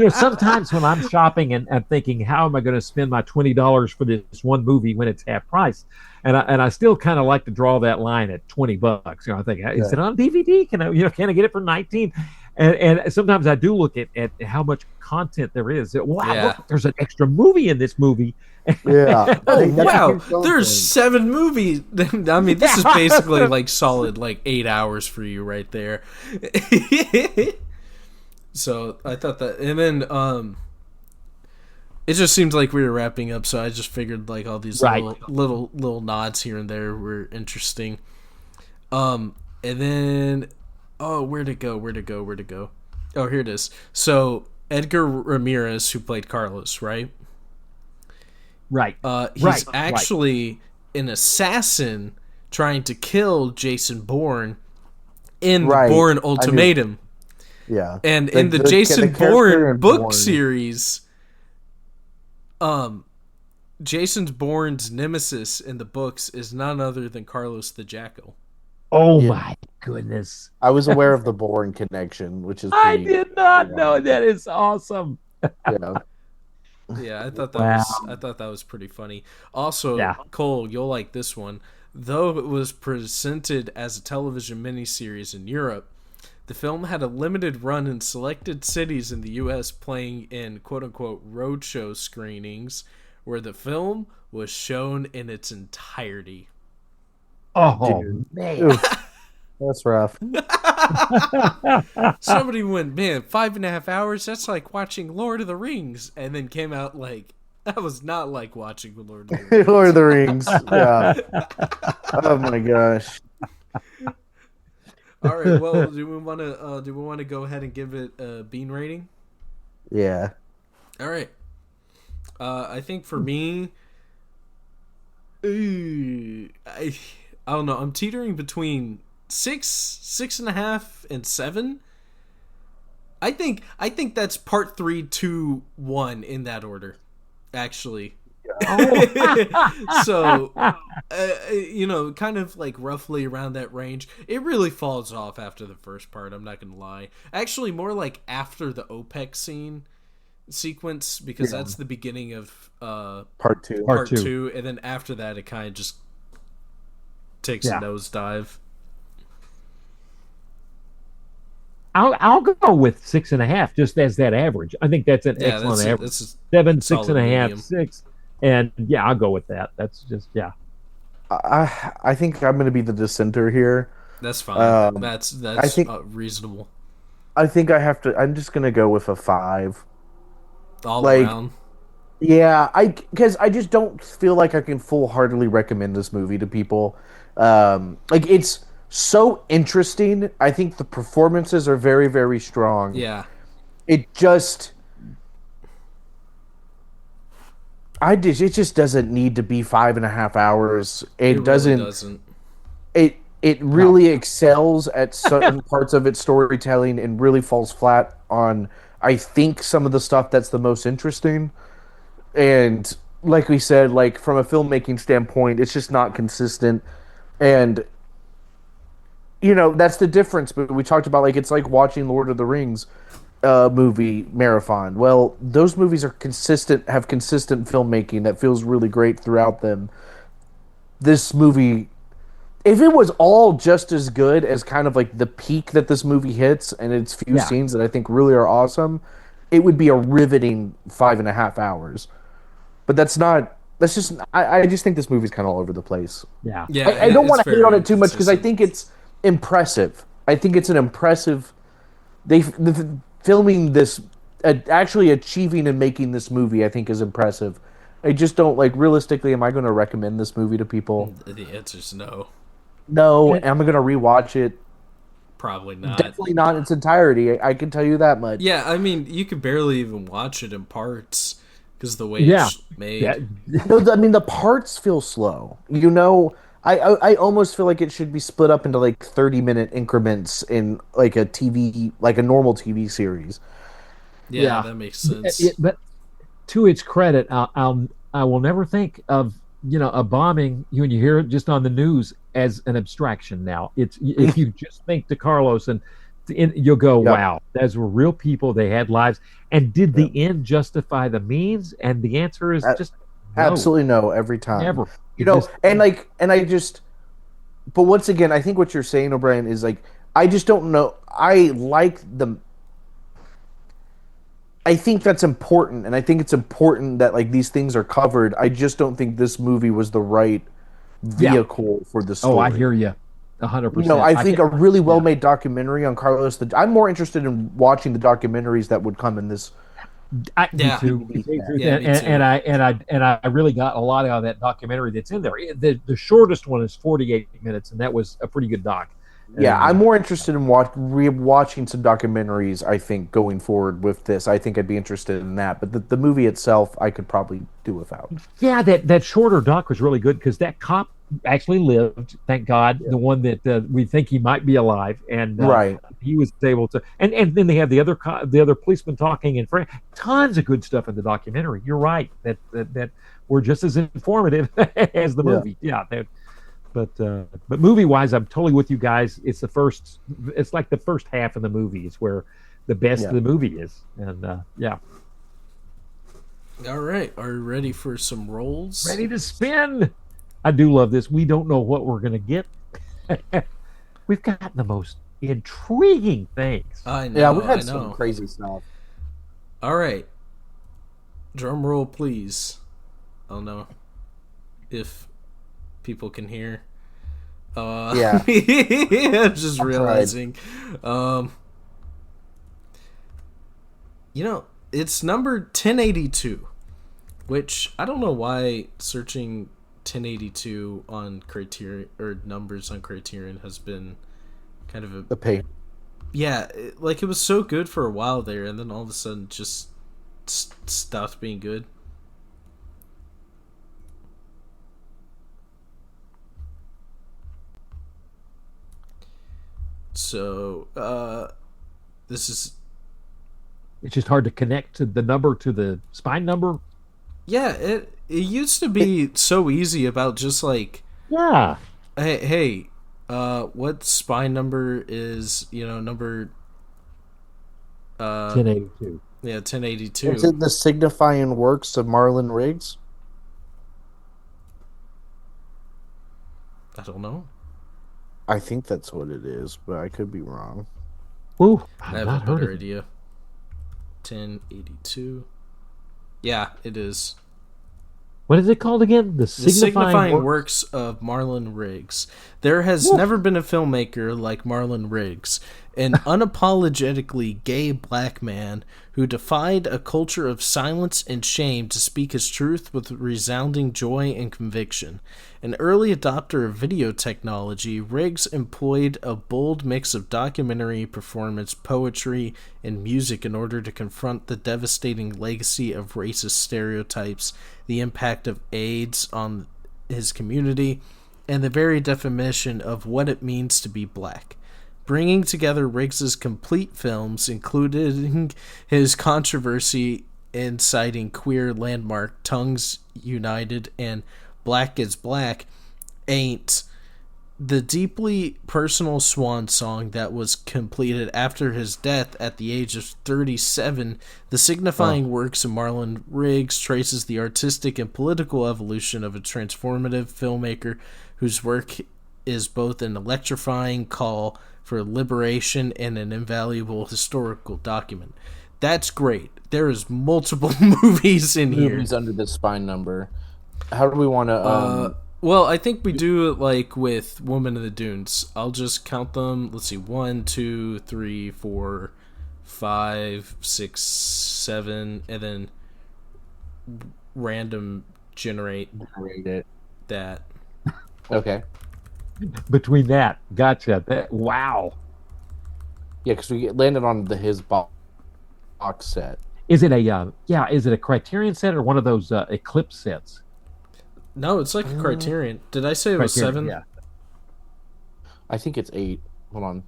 Sometimes when I'm shopping and I'm thinking, how am I going to spend my $20 for this one movie when it's half price? And I still kind of like to draw that line at $20. I think, is it on DVD? Can I get it for 19? And sometimes I do look at how much content there is. Wow, look, there's an extra movie in this movie. Yeah. Oh wow, there's 7 movies. I mean, this is basically solid 8 hours for you right there. So I thought that, and then it just seemed like we were wrapping up, so I just figured all these little nods here and there were interesting. And then where'd it go? Oh, here it is. So Edgar Ramirez, who played Carlos, right? Right. He's actually an assassin trying to kill Jason Bourne in the Bourne Ultimatum. Yeah. And in the Jason Bourne book series, Jason Bourne's nemesis in the books is none other than Carlos the Jackal. Oh my goodness. I was aware of the Bourne connection, which is I did not know. That is awesome. Yeah, I thought that was pretty funny. Also, Cole, you'll like this one. Though it was presented as a television miniseries in Europe, the film had a limited run in selected cities in the U.S., playing in quote-unquote roadshow screenings, where the film was shown in its entirety. Oh, dude. Man. That's rough. Somebody went, man, 5.5 hours? That's like watching Lord of the Rings. And then came out that was not like watching Lord of the Rings. Lord of the Rings, yeah. Oh my gosh. All right, well, do we want to go ahead and give it a bean rating? Yeah. All right. I think for me, I don't know. I'm teetering between 6.5, and 7. I think that's part 3, 2, 1 in that order. actually. Oh. So, kind of like roughly around that range. It really falls off after the first part, I'm not gonna lie. Actually, more like after the OPEC sequence, because that's the beginning of Part two. Part two. 2, and then after that it kind of just takes a nosedive. I'll go with 6.5, just as that average. I think that's an excellent average. That's 7, solid 6.5, medium. 6, and yeah, I'll go with that. That's just I think I'm going to be the dissenter here. That's fine. That's I think reasonable. I think I have to. I'm just going to go with a 5. All around. Yeah, because I just don't feel like I can full-heartedly recommend this movie to people. It's so interesting. I think the performances are very, very strong. Yeah. It just doesn't need to be 5.5 hours. It really doesn't. It really excels at certain parts of its storytelling and really falls flat on, I think, some of the stuff that's the most interesting. And like we said, like from a filmmaking standpoint, it's just not consistent. And that's the difference. But we talked about, like, it's like watching Lord of the Rings movie marathon. Well, those movies are consistent, have consistent filmmaking that feels really great throughout them. This movie, if it was all just as good as kind of like the peak that this movie hits and its few scenes that I think really are awesome, it would be a riveting 5.5 hours. But that's not. That's just. I just think this movie's kind of all over the place. Yeah. I don't want to hate on it too much because I think it's impressive. I think it's an impressive. The filming this, actually achieving and making this movie, I think is impressive. I just don't like. Realistically, am I going to recommend this movie to people? The answer's no. No. Am I going to rewatch it? Probably not. Definitely not in its entirety. I can tell you that much. Yeah, I mean, you could barely even watch it in parts because the way it's made. Yeah. No, I mean the parts feel slow. I almost feel like it should be split up into like 30-minute increments in like a normal TV series. Yeah, that makes sense. But to its credit, I will never think of a bombing when you hear it just on the news as an abstraction. Now it's if you just think to Carlos and you'll go, wow, those were real people. They had lives. And did the end justify the means? And the answer is just no. Absolutely no, every time. Never. But once again, I think what you're saying, O'Brien, is like, I just don't know. I think that's important, and I think it's important that like these things are covered. I just don't think this movie was the right vehicle for the story. Oh, I hear you. 100%. I think a really well-made documentary on Carlos. I'm more interested in watching the documentaries that would come in this. Me too. And I really got a lot out of that documentary that's in there. The shortest one is 48 minutes, and that was a pretty good doc. Yeah, I'm more interested in watching some documentaries, I think, going forward with this. I think I'd be interested in that. But the movie itself, I could probably do without. Yeah, that shorter doc was really good because that cop actually lived, thank God, the one that we think he might be alive. And he was able to. And then they have the other policeman talking in French. Tons of good stuff in the documentary. You're right. That were just as informative as the movie. Yeah. But movie wise, I'm totally with you guys. It's like the first half of the movie is where the best of the movie is. And All right. Are you ready for some rolls? Ready to spin. I do love this. We don't know what we're gonna get. We've got the most intriguing things. I know. Yeah, we've had some crazy stuff. All right. Drum roll, please. I don't know if people can hear. Yeah. I'm just realizing. It's number 1082, which I don't know why searching 1082 on Criterion or numbers on Criterion has been kind of a pain. Yeah, it was so good for a while there, and then all of a sudden just stopped being good. So, this is... It's just hard to connect to the number to the spine number. Yeah, it used to be so easy about just like, Yeah. hey, what spine number is, number, uh, 1082. yeah, Is 1082. it the signifying works of Marlon Riggs? I don't know. I think that's what it is, but I could be wrong. Ooh, I I've have a not heard better of it. idea. 1082. Yeah, it is. What is it called again? The The signifying signifying works? works of Marlon Riggs. There has Woof. never been a filmmaker like Marlon Riggs, an unapologetically gay black man who defied a culture of silence and shame to speak his truth with resounding joy and conviction. An early adopter of video technology, Riggs employed a bold mix of documentary, performance, poetry, and music in order to confront the devastating legacy of racist stereotypes, the impact of AIDS on his community, and the very definition of what it means to be black. Bringing together Riggs's complete films, including his controversy inciting queer landmark Tongues United and Black is Black, ain't the deeply personal swan song that was completed after his death at the age of 37, the signifying works of Marlon Riggs traces the artistic and political evolution of a transformative filmmaker whose work is both an electrifying call for liberation and an invaluable historical document. That's great. There is multiple movies in here. Movies under the spine number. How do we want to? Well, I think we do it like with Woman in the Dunes. I'll just count them. Let's see. 1, 2, 3, 4, 5, 6, 7, and then random generate rate it. that. Okay. Between that, gotcha. Wow. Yeah, because we landed on his box set. Is it a Is it a Criterion set or one of those Eclipse sets? No, it's like a Criterion. Did I say it was Criterion, 7? yeah. I think it's 8. Hold on.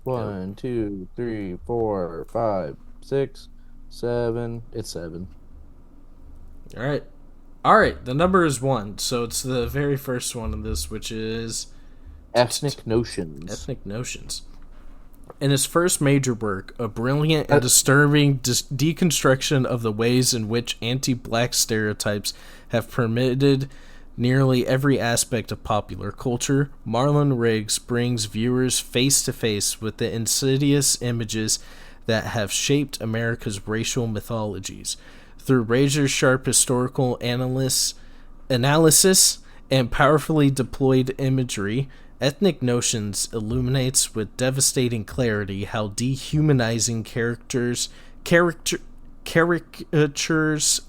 1, 2, 3, 4, 5, 6, 7. It's 7. All right. All right. The number is 1. So it's the very first one of this, which is Ethnic Notions. Ethnic Notions. In his first major work, a brilliant and disturbing deconstruction of the ways in which anti-black stereotypes have permitted nearly every aspect of popular culture, Marlon Riggs brings viewers face to face with the insidious images that have shaped America's racial mythologies. Through razor-sharp historical analysis and powerfully deployed imagery, Ethnic Notions illuminates with devastating clarity how dehumanizing caricatures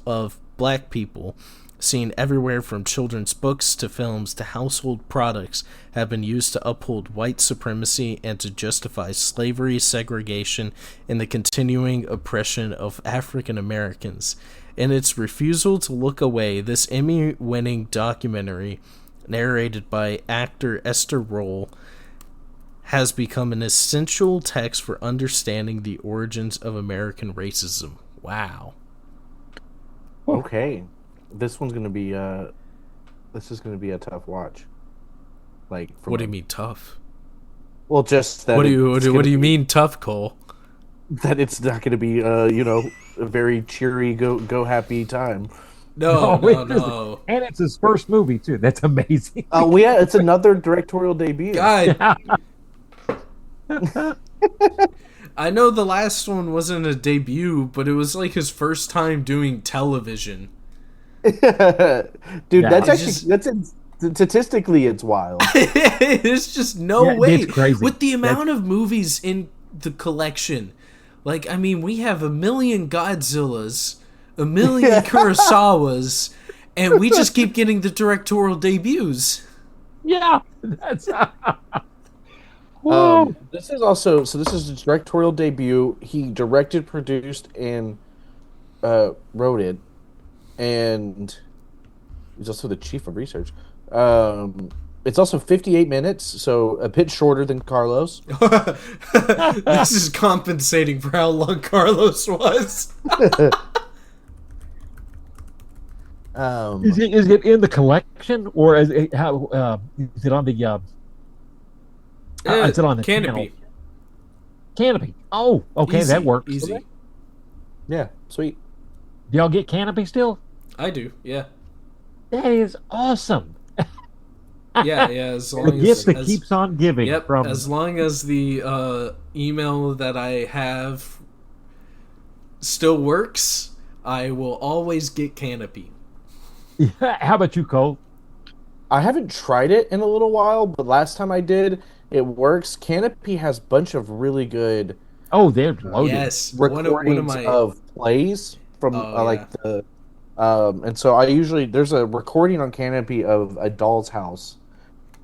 of black people, seen everywhere from children's books to films to household products, have been used to uphold white supremacy and to justify slavery, segregation, and the continuing oppression of African Americans. In its refusal to look away, this Emmy-winning documentary, narrated by actor Esther Roll, has become an essential text for understanding the origins of American racism. Wow. Okay. This one's going to be this is going to be a tough watch. Like What do you mean tough? Well, just that What do you mean tough, Cole? that it's not going to be a very cheery go happy time. No. And it's his first movie too. That's amazing. It's another directorial debut. God. I know the last one wasn't a debut, but it was like his first time doing television. Dude, Yeah, that's it's actually statistically it's wild. There's just no way. It's crazy. With the amount of movies in the collection. Like, I mean, we have 1,000,000 Godzillas, 1,000,000 Kurosawas, and we just keep getting the directorial debuts. Yeah, that's. Whoa. This is his directorial debut. He directed, produced, and wrote it, and he's also the chief of research. It's also 58 minutes, so a bit shorter than Carlos. This is compensating for how long Carlos was. Is it in the collection, or is it, how is it on the is it on the Canopy. channel? Canopy? Oh, okay, Easy, that works. Easy. Yeah, sweet. Do y'all get Canopy still? I do. Yeah. That is awesome. Yeah. As The long gift that as keeps on giving. yep. From As long as the email that I have still works, I will always get Canopy. How about you, Cole? I haven't tried it in a little while, but last time I did, it works. Canopy has a bunch of really good Oh, they're loaded. Yes. recordings one of my. of plays from Oh, yeah. like the and so I usually there's a recording on Canopy of A Doll's House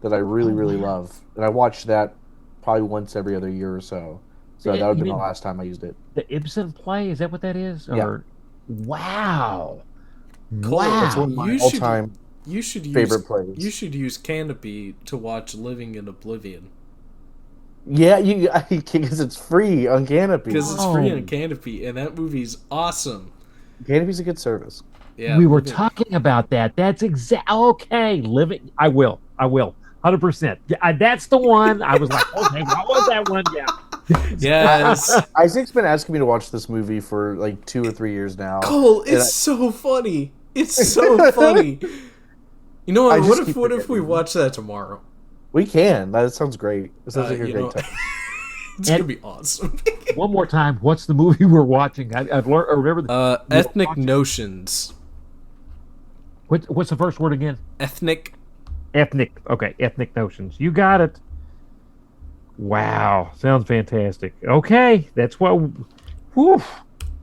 that I really really love, and I watch that probably once every other year or so. So that would have You been the mean last time I used it. the Ibsen play? Is that what that is? Yeah. Or wow, Cole, That's wow. one of my You all should- time You should use favorite plays. You should use Canopy to watch Living in Oblivion Yeah, you because it's free on Canopy. because it's free Oh. on Canopy, and that movie's awesome. Canopy's a good service. Yeah, We were Living- talking about that. That's okay. Living. I will. 100%. Yeah, that's the one. I was like, okay, what was that one? Yeah. Yes, Isaac's been asking me to watch this movie for like 2 or 3 years now. Cole, And it's so funny. It's so funny. You know I what? just What if keep we forgetting. watch that tomorrow? We can. That sounds great. It sounds like a You great know, time. it's gonna be awesome. One more time. What's the movie we're watching? I've learned. I remember. Ethnic Notions. What's the first word again? Ethnic. Ethnic. Okay, ethnic notions. You got it. Wow, sounds fantastic. Okay, that's what. Whew,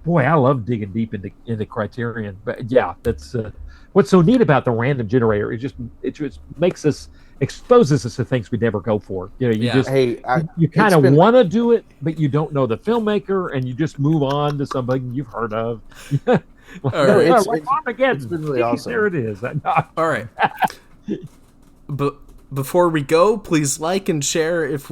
boy, I love digging deep into Criterion. But yeah, that's what's so neat about the random generator. It just makes us exposes us to things we never go for. You know, you Yeah. just Hey, you kind of it's been- want to do it, but you don't know the filmmaker, and you just move on to somebody you've heard of. All right. it's- Like Armageddon. it's been really awesome. There it is. All right. But before we go, please like and share if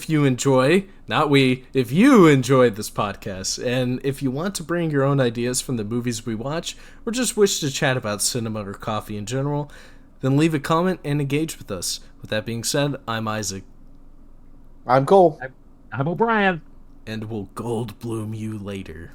you enjoy, not we, if you enjoyed this podcast, and if you want to bring your own ideas from the movies we watch, or just wish to chat about cinema or coffee in general, then leave a comment and engage with us. With that being said, I'm Isaac, I'm Cole. I'm O'Brien. and we'll gold bloom you later.